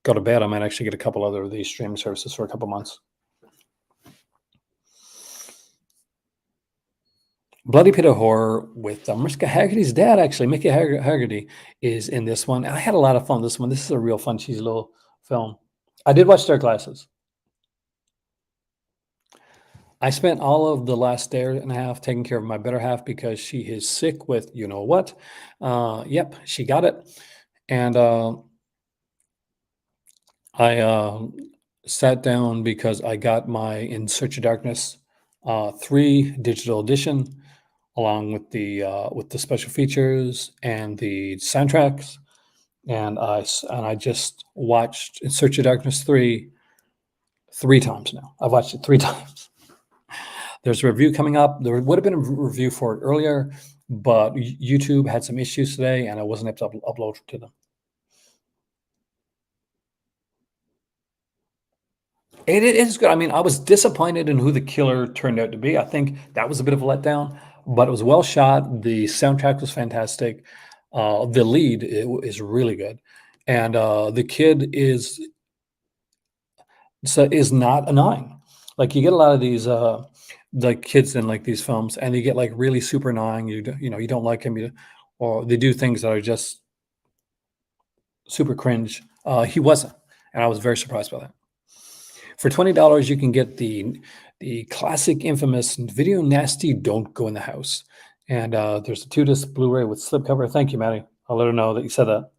go to bed, I might actually get a couple other of these streaming services for a couple months. Bloody Pit of Horror with Mariska Hargitay's dad, actually. Mickey Haggerty is in this one. I had a lot of fun with this one. This is a real fun, cheesy little film. I did watch Dark Glasses. I spent all of the last day and a half taking care of my better half because she is sick with you know what. Yep, she got it. And I sat down because I got my In Search of Darkness 3 digital edition, along with the special features and the soundtracks, and I just watched In Search of Darkness 3 times now. I've watched it 3 times. There's a review coming up. There would have been a review for it earlier, but YouTube had some issues today, and I wasn't able to upload to them. It is good. I mean, I was disappointed in who the killer turned out to be. I think that was a bit of a letdown, but it was well shot. The soundtrack was fantastic. The lead is really good, and the kid is not annoying. Like you get a lot of these the kids in like these films, and they get like really super annoying. You don't like him, or they do things that are just super cringe. He wasn't, and I was very surprised by that. For $20, you can get the classic, infamous Video Nasty Don't Go in the House. And there's a 2-disc Blu-ray with slipcover. Thank you, Maddie. I'll let her know that you said that.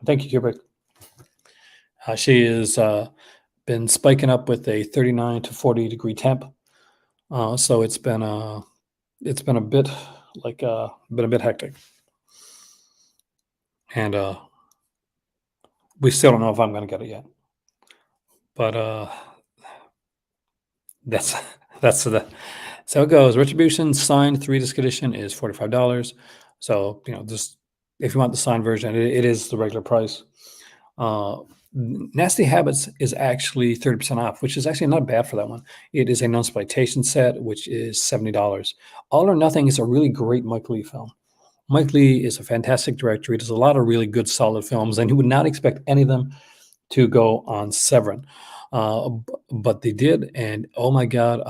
Thank you, Kubrick. She has been spiking up with a 39 to 40 degree temp. So it's been a bit hectic. And we still don't know if I'm going to get it yet. But so it goes. Retribution signed 3-disc edition is $45. So just if you want the signed version, it is the regular price. Nasty Habits is actually 30% off, which is actually not bad for that one. It is a non-exploitation set, which is $70. All or Nothing is a really great Mike Leigh film. Mike Leigh is a fantastic director. He does a lot of really good, solid films, and you would not expect any of them to go on Severin. But they did, and oh my God,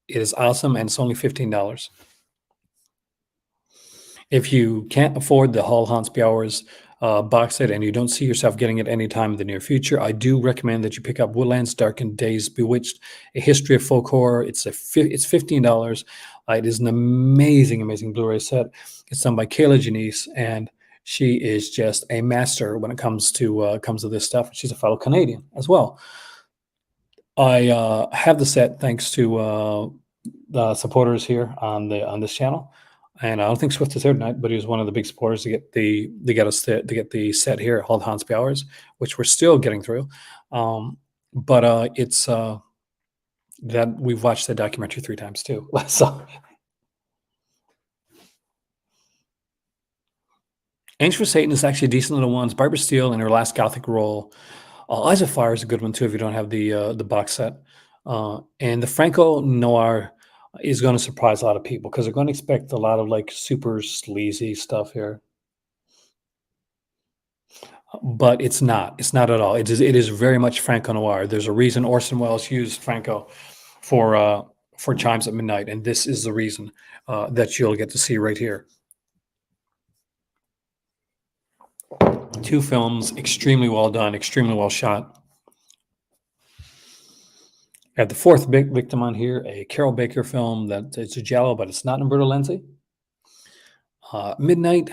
it is awesome, and it's only $15. If you can't afford the Hall Hans Bowers box set and you don't see yourself getting it anytime in the near future, I do recommend that you pick up Woodlands Darkened Days Bewitched, A History of Folk Horror. It's $15. It is an amazing, amazing Blu-ray set. It's done by Kayla Janice, and she is just a master when it comes to this stuff. She's a fellow Canadian as well. I have the set thanks to the supporters here on this channel, and I don't think Swift is here tonight, but he was one of the big supporters to get the set here at Hall Hans Bowers, which we're still getting through. But it's that we've watched the documentary 3 times too. So Angel for Satan is actually a decent little one. It's Barbara Steele in her last Gothic role. Eyes of Fire is a good one too if you don't have the box set. And the Franco Noir is going to surprise a lot of people because they're going to expect a lot of like super sleazy stuff here. But it's not. It's not at all. It is very much Franco Noir. There's a reason Orson Welles used Franco for Chimes at Midnight, and this is the reason that you'll get to see right here. 2 films, extremely well done, extremely well shot. I have the 4th big victim on here, a Carol Baker film that it's a giallo, but it's not Umberto Lenzi. Midnight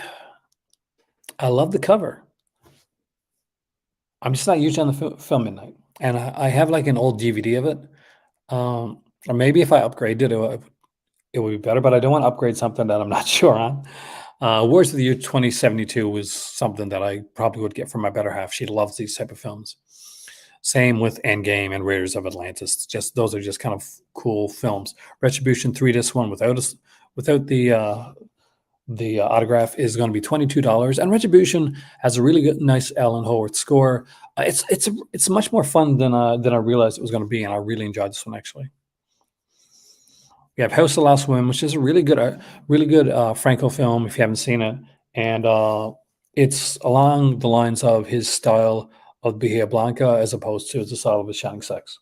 I love the cover. I'm just not usually on the film midnight, and I have like an old DVD of it. Or maybe if I upgraded it, it would be better. But I don't want to upgrade something that I'm not sure on. Wars of the Year 2072 was something that I probably would get from my better half. She loves these type of films. Same with Endgame and Raiders of Atlantis. Just those are just kind of cool films. Retribution 3-disc one without the autograph is going to be $22, and Retribution has a really good, nice Alan Howard score. It's much more fun than I realized it was going to be, and I really enjoyed this one actually. We have House of the Last Women, which is a really good Franco film if you haven't seen it, and it's along the lines of his style of Bahia Blanca as opposed to the style of his Shining Sex.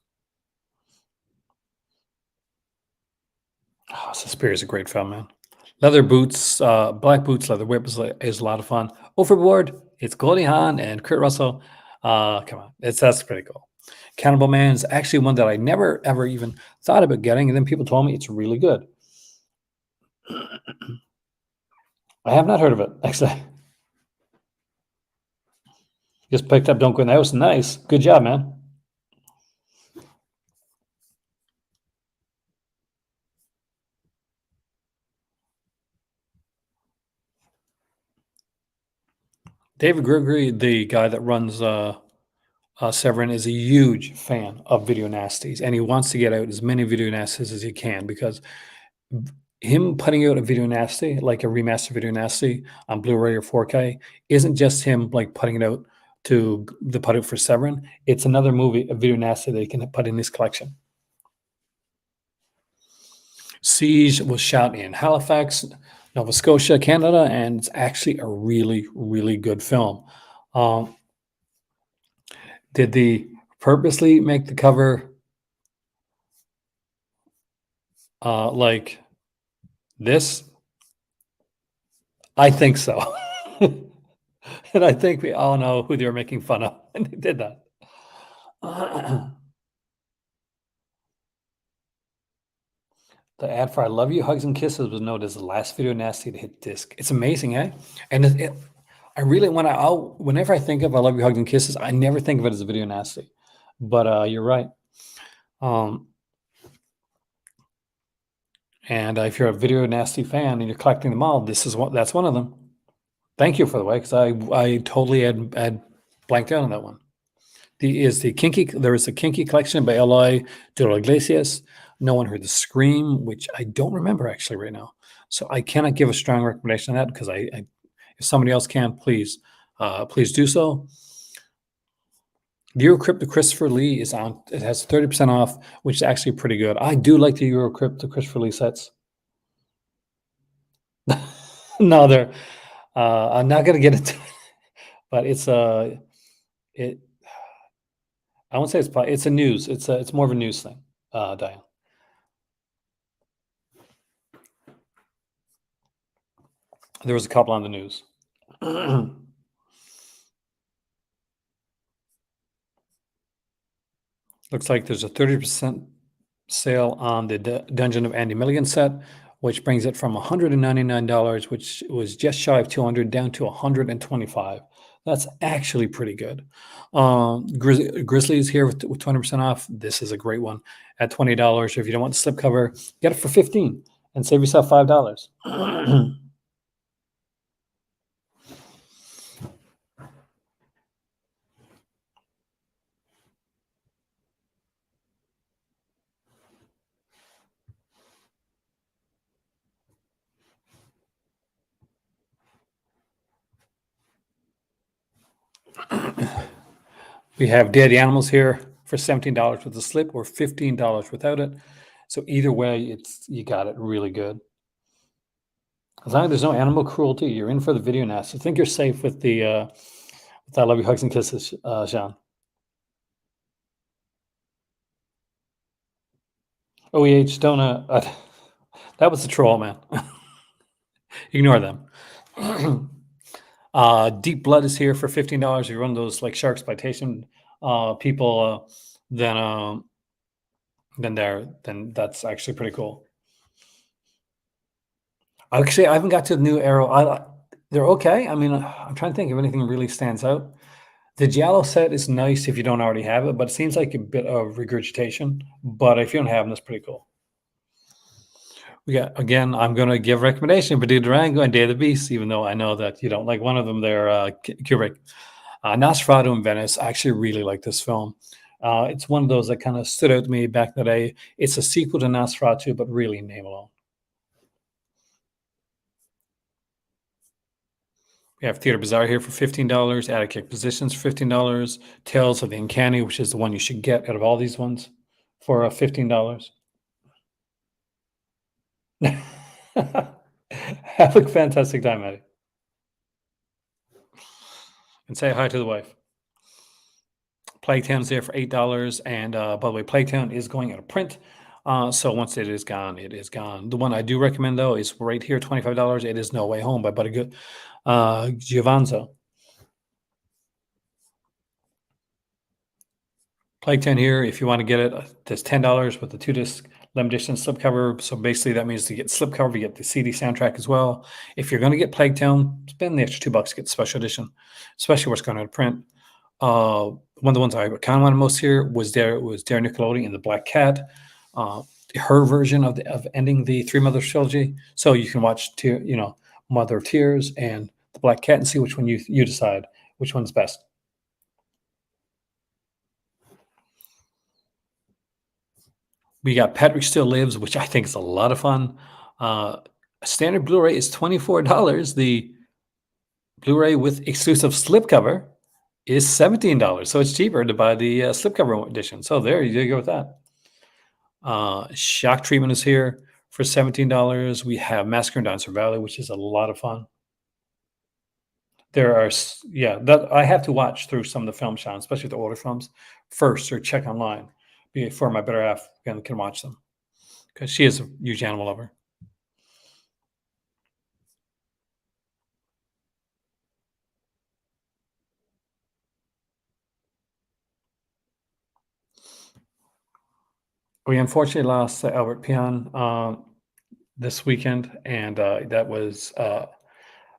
Oh, Suspiria is a great film, man. Leather boots, black boots, leather whip is a lot of fun. Overboard, it's Goldie Hawn and Kurt Russell. Come on, that's pretty cool. Cannibal Man is actually one that I never ever even thought about getting, and then people told me it's really good. I have not heard of it actually. Just picked up Don't Go in the House. Nice, good job, man. David Gregory, the guy that runs Severin, is a huge fan of video nasties, and he wants to get out as many video nasties as he can because him putting out a video nasty, like a remastered video nasty on Blu-ray or 4K, isn't just him like putting it out to the put out for Severin. It's another movie, a video nasty that he can put in his collection. Siege was shot in Halifax, Nova Scotia, Canada, and it's actually a really, really good film. Um, did they purposely make the cover like this? I think so. And I think we all know who they were making fun of when they did that. The ad for "I Love You, Hugs and Kisses" was noted as the last video nasty to hit disc. It's amazing, eh? And I really whenever I think of "I Love You, Hugs and Kisses," I never think of it as a video nasty. But you're right. And if you're a video nasty fan and you're collecting them all, that's one of them. Thank you, for the way, because I totally had blanked out on that one. There is the Kinky collection by Eloy de los Iglesias. No One Heard the Scream, which I don't remember actually right now. So I cannot give a strong recommendation on that because if somebody else can, please do so. The Eurocrypt to Christopher Lee is on. It has 30% off, which is actually pretty good. I do like the Eurocrypt to Christopher Lee sets. No, I'm not gonna get into it, but it's it. I won't say it's a news. It's more of a news thing, Diane. There was a couple on the news. Looks like there's a 30% sale on the Dungeon of Andy Milligan set, which brings it from $199, which was just shy of 200, down to 125. That's actually pretty good. Grizzly is here with 20% off. This is a great one at $20. If you don't want the slipcover, get it for $15 and save yourself $5. We have Dead Animals here for $17 with the slip or $15 without it. So either way, you got it really good. As long as there's no animal cruelty, you're in for the video nasty. I think you're safe with the with "I Love You, Hugs and Kisses," Sean. OEH, don't that was a troll, man. Ignore them. Deep Blood is here for $15. If you're one of those like shark exploitation people, then that's actually pretty cool. Actually, I haven't got to the new Arrow. They're okay. I mean, I'm trying to think if anything really stands out. The Giallo set is nice if you don't already have it, but it seems like a bit of regurgitation. But if you don't have them, that's pretty cool. We got again. I'm going to give a recommendation: Badoo Durango and Day of the Beast. Even though I know that you don't like one of them, there, Kubrick. Nosferatu in Venice. I actually really like this film. It's one of those that kind of stood out to me back in the day. It's a sequel to Nosferatu, but really name alone. We have Theater Bazaar here for $15. Attic Positions for $15. Tales of the Uncanny, which is the one you should get out of all these ones, for $15. Have a fantastic time, Maddie, and say hi to the wife. Plague Town's there for $8, and by the way, Plague Town is going out of print. So once it is gone, it is gone. The one I do recommend though is right here, $25. It is No Way Home by Buddy Good, Giovanzo. Plague Town here, if you want to get it, it's $10 with the 2-disc limited edition slipcover. So basically, that means to get slipcover, you get the CD soundtrack as well. If you're going to get Plague Town, spend the extra $2 to get the special edition, especially what's going out of print. One of the ones I kind of wanted most here was Dare Nickelodeon in the Black Cat, her version of ending the Three Mothers trilogy. So you can watch, Mother of Tears and the Black Cat and see which one you decide which one's best. We got Patrick Still Lives, which I think is a lot of fun. Standard Blu-ray is $24. The Blu-ray with exclusive slipcover is $17. So it's cheaper to buy the slipcover edition. So there you go with that. Shock Treatment is here for $17. We have Massacre in Dinosaur Valley, which is a lot of fun. There are, that I have to watch through some of the film channels, especially the older films, first or check online before my better half can watch them because she is a huge animal lover. We unfortunately lost Albert Pion this weekend, and that was it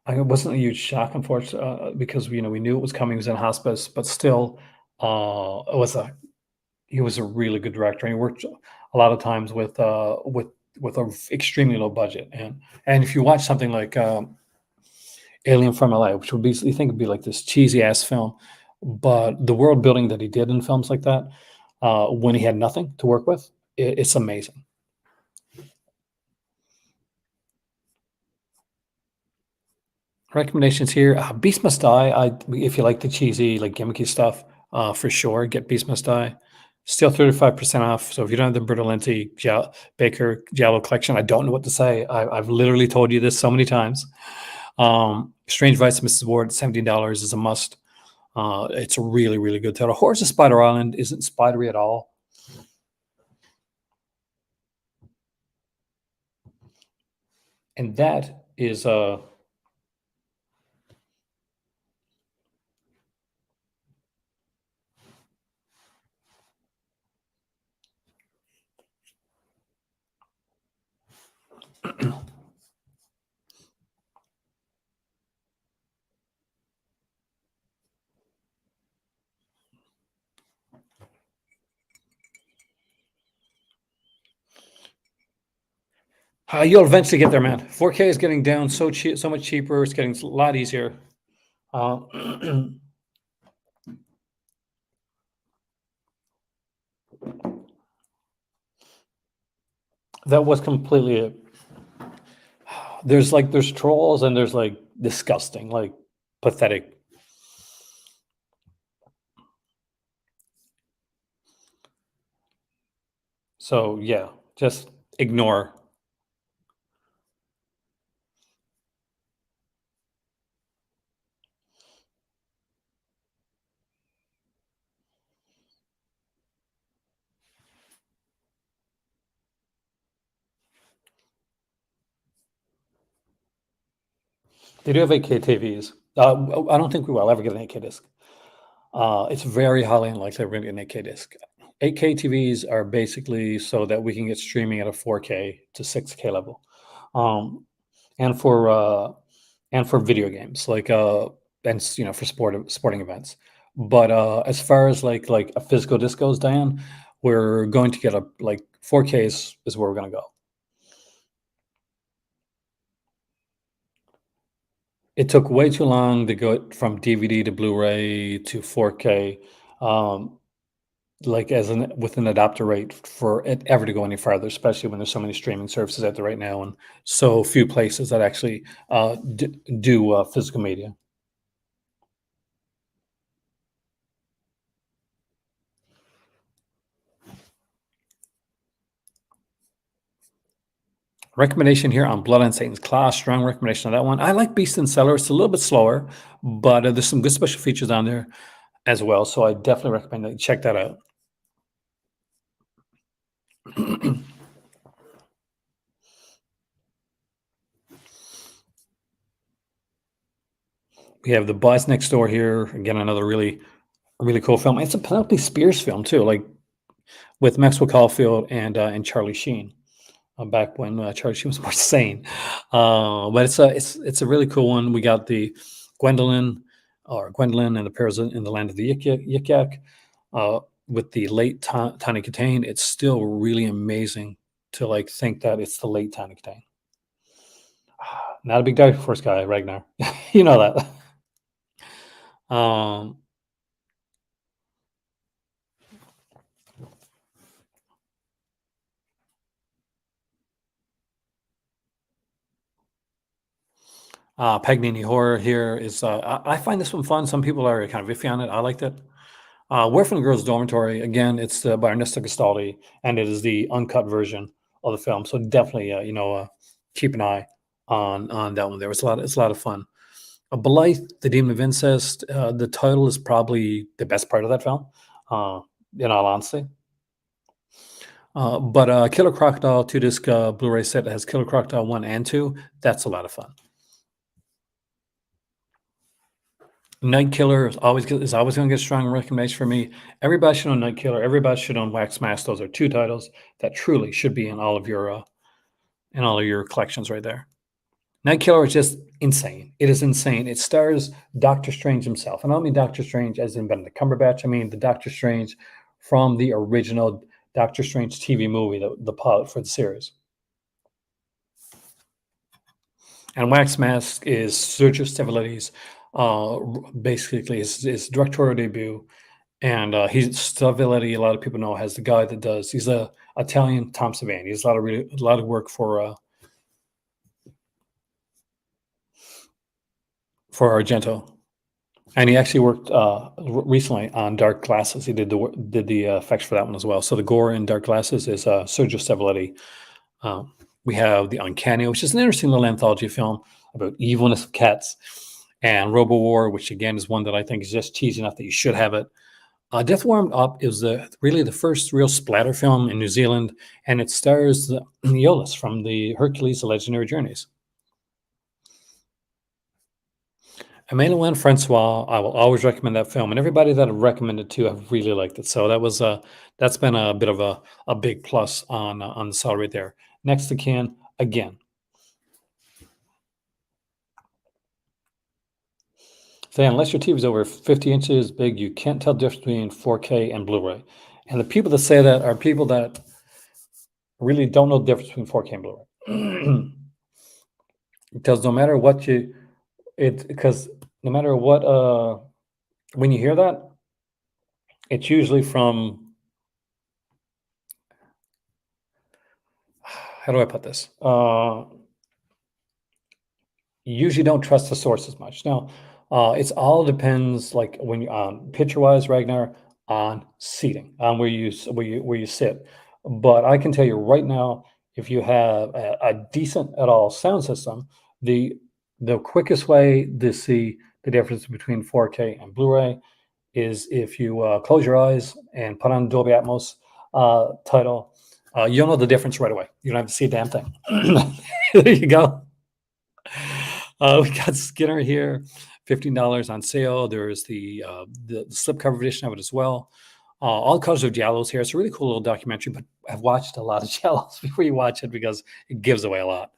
wasn't a huge shock, unfortunately, because we knew it was coming. He was in hospice, but still, he was a really good director. And he worked a lot of times with a extremely low budget, and if you watch something like Alien from LA, which would be you think would be like this cheesy ass film, but the world building that he did in films like that, when he had nothing to work with, it's amazing. Recommendations here: Beast Must Die. If you like the cheesy, like gimmicky stuff, for sure, get Beast Must Die. Still 35% off. So if you don't have the Bertolini Baker Giallo collection, I don't know what to say. I've literally told you this so many times. Strange Vice of Mrs. Ward, $17 is a must. It's a really, really good title. Horrors of Spider Island isn't spidery at all. And that is you'll eventually get there, man. 4K is getting down so much cheaper. It's getting a lot easier. That was completely it. There's trolls and there's like disgusting, like pathetic. So yeah, just ignore. They do have 8K TVs. I don't think we will ever get an 8K disc. It's very highly unlikely we're going to get an 8K disc. 8K TVs are basically so that we can get streaming at a 4K to 6K level, and for and for video games, like for sporting events. But as far as like a physical disc goes, Diane, we're going to get a like 4K is where we're going to go. It took way too long to go from DVD to Blu-ray to 4K, um, like as an with an adopter rate for it ever to go any farther, especially when there's so many streaming services out there right now, and so few places that actually do physical media. Recommendation here on Blood on Satan's Claw. Strong recommendation on that one. I like Beast and Cellar. It's a little bit slower, but there's some good special features on there as well. So I definitely recommend that you check that out. We have The Boys Next Door here. Again, another really cool film. It's a Penelope Spears film too, like with Maxwell Caulfield and Charlie Sheen. Back when Charlie Sheen was more sane. But it's a really cool one. We got the Gwendolyn and the Pears in the Land of the Yik Yak. With the late Tawny Kitaen, it's still really amazing to like think that it's the late Tawny Kitaen. Not a big Dark Force guy, Ragnar. You know that. Paganini Horror here is I find this one fun. Some people are kind of iffy on it. I liked it. Where from the Girls' Dormitory, again, it's by Ernesto Gastaldi, and it is the uncut version of the film. So definitely, keep an eye on that one. There was it's a lot of fun. Blythe, the Demon of Incest. The title is probably the best part of that film, in all honesty. But Killer Crocodile 2-disc Blu-ray set that has Killer Crocodile 1 and 2. That's a lot of fun. Night Killer is always going to get a strong recommendation for me. Everybody should own Night Killer. Everybody should own Wax Mask. Those are two titles that truly should be in all of your collections right there. Night Killer is just insane. It is insane. It stars Doctor Strange himself, and I don't mean Doctor Strange as in Benedict Cumberbatch. I mean the Doctor Strange from the original Doctor Strange TV movie, the pilot for the series. And Wax Mask is Sergio Stavellini's basically his directorial debut. And he's Stavelletti, a lot of people know, has the guy that does, he's a Italian Tom Savini. He's a lot of work for Argento. And he actually worked recently on Dark Glasses. He did the effects for that one as well. So the gore in Dark Glasses is Sergio Stavelletti. We have The Uncanny, which is an interesting little anthology film about evilness of cats, and Robo War, which again is one that I think is just cheesy enough that you should have it. Death Warmed Up is really the first real splatter film in New Zealand, and it stars Aeolus from the Hercules: The Legendary Journeys. Emmanuel Francois, I will always recommend that film, and everybody that I've recommended to have really liked it. So that's been a bit of a big plus on the salary there. Next to Ken, again. So unless your TV is over 50 inches big, you can't tell the difference between 4K and Blu-ray. And the people that say that are people that really don't know the difference between 4K and Blu-ray. Because no matter what when you hear that, it's usually from, how do I put this? You usually don't trust the source as much. Now, it's all depends, like when you picture-wise, Ragnar, on seating, on where you sit. But I can tell you right now, if you have a decent at all sound system, the quickest way to see the difference between 4K and Blu-ray is if you close your eyes and put on Dolby Atmos title. You'll know the difference right away. You don't have to see a damn thing. There you go. We got Skinner here, $15 on sale. There's the slipcover edition of it as well. All Colors of Giallos here. It's a really cool little documentary, but I've watched a lot of Giallos before you watch it because it gives away a lot.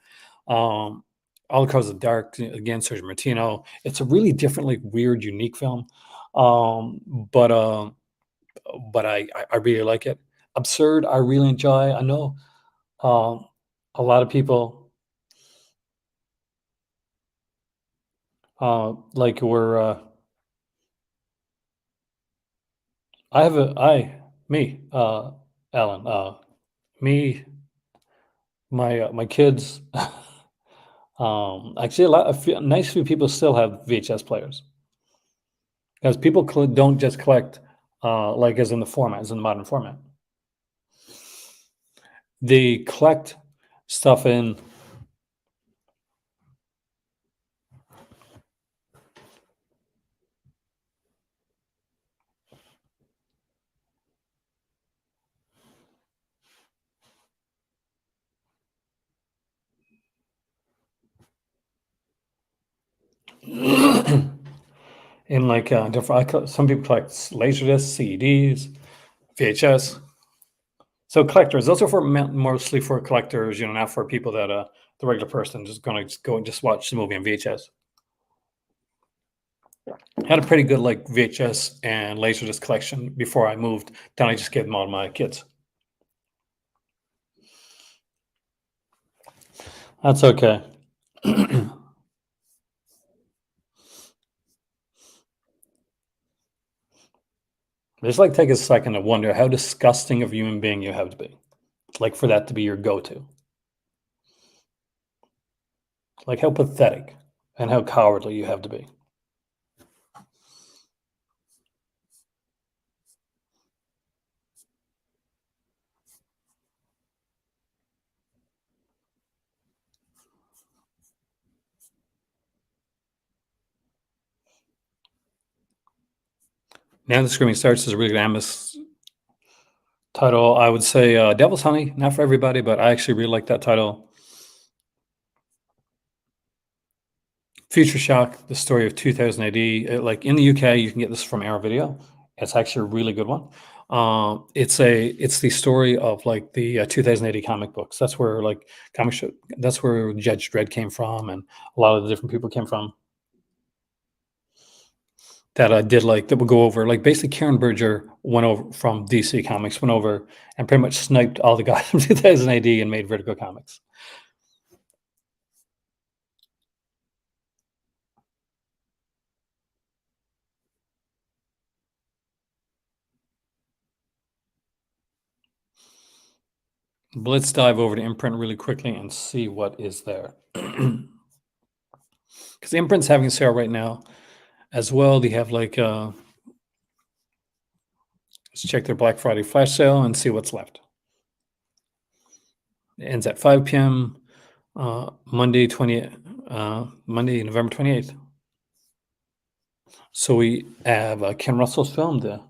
All the Colors of the Dark, again, Sergio Martino. It's a really different, like weird, unique film. Um, but uh, but I really like it. Absurd, I really enjoy. I know um, a lot of people like were. I have a I me Alan me my kids. Actually, a nice few people still have VHS players because people don't just collect like as in the format, as in the modern format. They collect stuff in in like different. Some people collect laserdiscs, CDs, VHS. So collectors, those are for mostly for collectors, not for people that the regular person just gonna just go and just watch the movie on VHS. Had a pretty good like VHS and Laserdisc collection before I moved. Then I just gave them all to my kids. That's okay. Just like take a second to wonder how disgusting of a human being you have to be, like for that to be your go-to. Like how pathetic and how cowardly you have to be. Now the Screaming Starts is a really glamorous title. I would say Devil's Honey, not for everybody, but I actually really like that title. Future Shock, the story of 2000 AD. Like in the UK, you can get this from Arrow Video. It's actually a really good one. It's the story of like the 2000 AD comic books. That's where like comic show. That's where Judge Dredd came from, and a lot of the different people came from. That I did like that would go over like basically Karen Berger went over from DC Comics, went over and pretty much sniped all the guys from 2000 AD and made Vertigo Comics. But let's dive over to Imprint really quickly and see what is there. Because Imprint's having a sale right now as well. They have like let's check their Black Friday flash sale and see what's left. It ends at 5 p.m. Monday Monday November 28th. So we have Ken Russell's film, The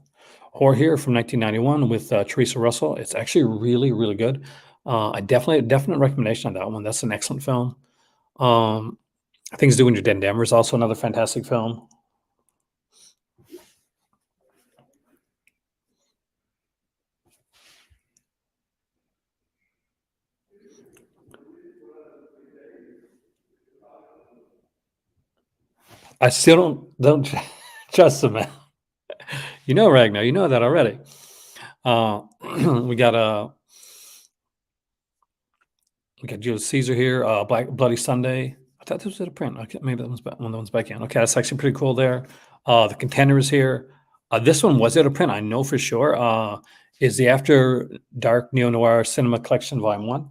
Whore Here from 1991 with Teresa Russell. It's actually really, really good. I definite recommendation on that one. That's an excellent film. Things Do When You're Dead in Denver is also another fantastic film. I still don't trust him, man. You know, Ragnar, you know that already. We got Julius Caesar here. Black Bloody Sunday. I thought this was at a print. Okay, maybe that one's back. One of the ones back in. Okay, that's actually pretty cool there. The Contender is here. This one was at a print. I know for sure. Is the After Dark Neo Noir Cinema Collection Volume 1.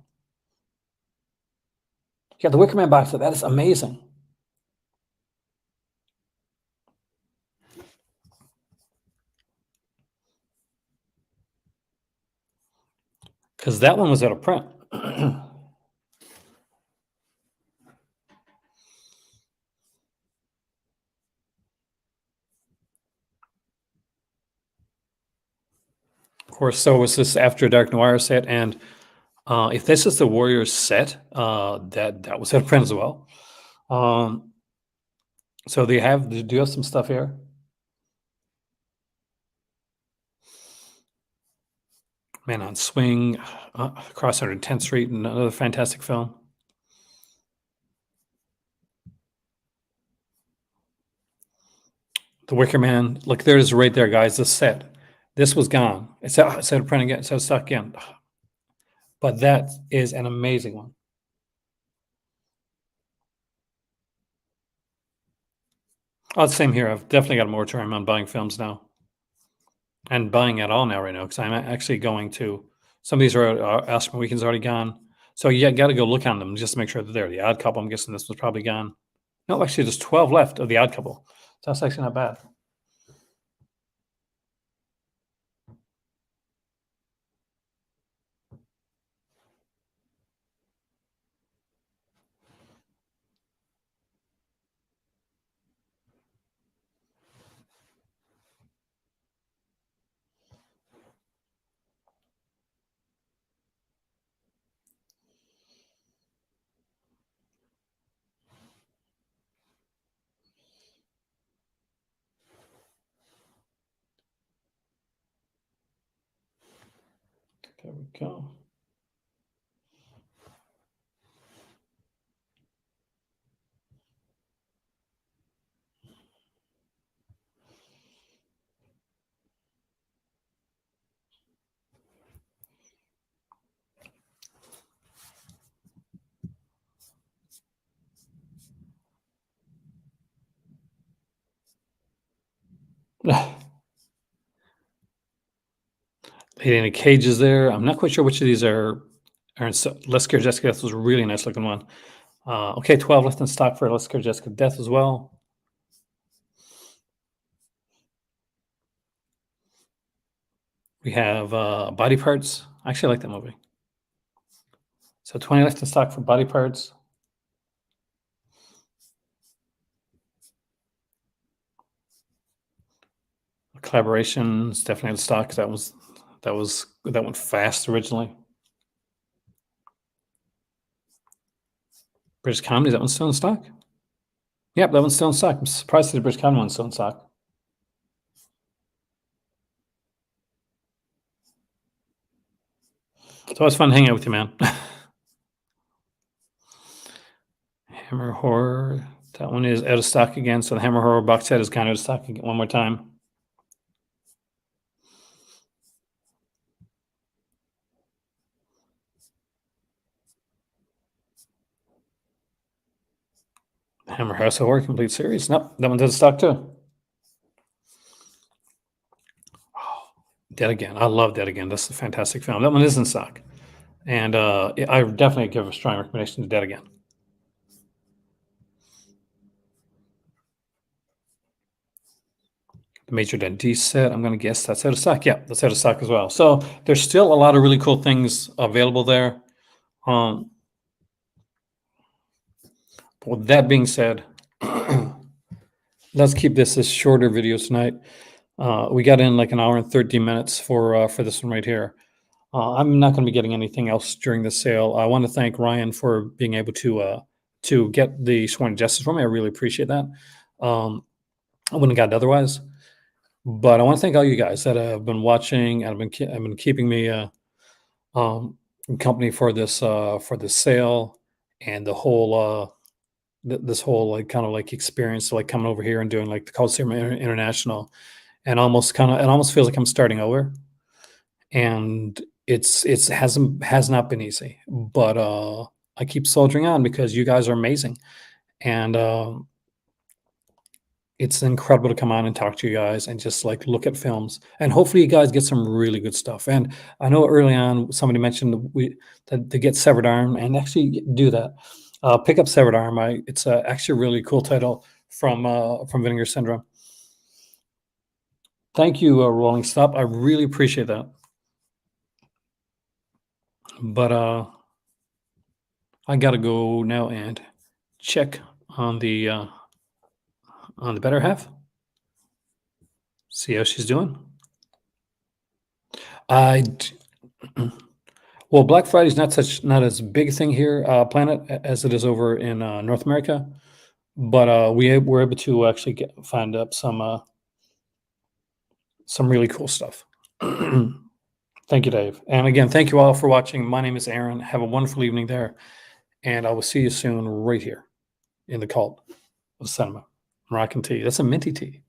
Yeah, the Wicker Man box set. That is amazing. Because that one was at a print. Of course, so was this After Dark Noir set, and if this is the Warriors set, that was at a print as well. So do you have some stuff here? Man on Swing, Across 110th Street, another fantastic film. The Wicker Man. Look, there it is right there, guys. The set. This was gone. It's out of print again. It's out of stock again. But that is an amazing one. Oh, same here. I've definitely got a moratorium on buying films now, and buying at all now right now because I'm actually going to. Some of these are Aspen Weekend's already gone, so you got to go look on them just to make sure that they're the Odd Couple. I'm guessing this was probably gone. No, actually, there's 12 left of the Odd Couple, so that's actually not bad. There we go. Any cages there. I'm not quite sure which of these are. Let's Scare Jessica Death was a really nice looking one. Okay, 12 left in stock for Let's Scare Jessica Death as well. We have Body Parts. I actually like that movie. So 20 left in stock for Body Parts. Collaborations definitely in stock. That went fast originally. British Comedy, is that one still in stock? Yep, that one's still in stock. I'm surprised the British Comedy one's still in stock. It's always fun hanging out with you, man. Hammer Horror. That one is out of stock again. So the Hammer Horror box set is kind of out of stock again one more time. Hammer House of Horror complete series. Nope, that one's out of stock too. Oh, Dead Again. I love Dead Again. That's a fantastic film. That one is in stock. And I definitely give a strong recommendation to Dead Again. The Major Dundee set, I'm going to guess that's out of stock. Yeah, that's out of stock as well. So there's still a lot of really cool things available there. With that being said, let's keep this a shorter video tonight. We got in like an hour and 13 minutes for this one right here. I'm not going to be getting anything else during the sale. I want to thank Ryan for being able to get the Sworn Justice for me. I really appreciate that. I wouldn't have got it otherwise. But I want to thank all you guys that have been watching and have been keeping me company for this sale and the whole this whole like kind of like experience, like coming over here and doing like the Coliseum International, and it almost feels like I'm starting over. And has not been easy, but I keep soldiering on because you guys are amazing, and it's incredible to come on and talk to you guys and just like look at films, and hopefully you guys get some really good stuff. And I know early on somebody mentioned that to get Severed Arm, and actually do that. Pick up Severed Arm. It's actually a really cool title from Vinegar Syndrome. Thank you, Rolling Stop. I really appreciate that. But I gotta go now and check on the better half. See how she's doing. Well, Black Friday's not as big a thing here, Planet, as it is over in North America. But we were able to actually find up some really cool stuff. Thank you, Dave. And again, thank you all for watching. My name is Aaron. Have a wonderful evening there. And I will see you soon right here in the Cult of Cinema. Rockin' tea. That's a minty tea.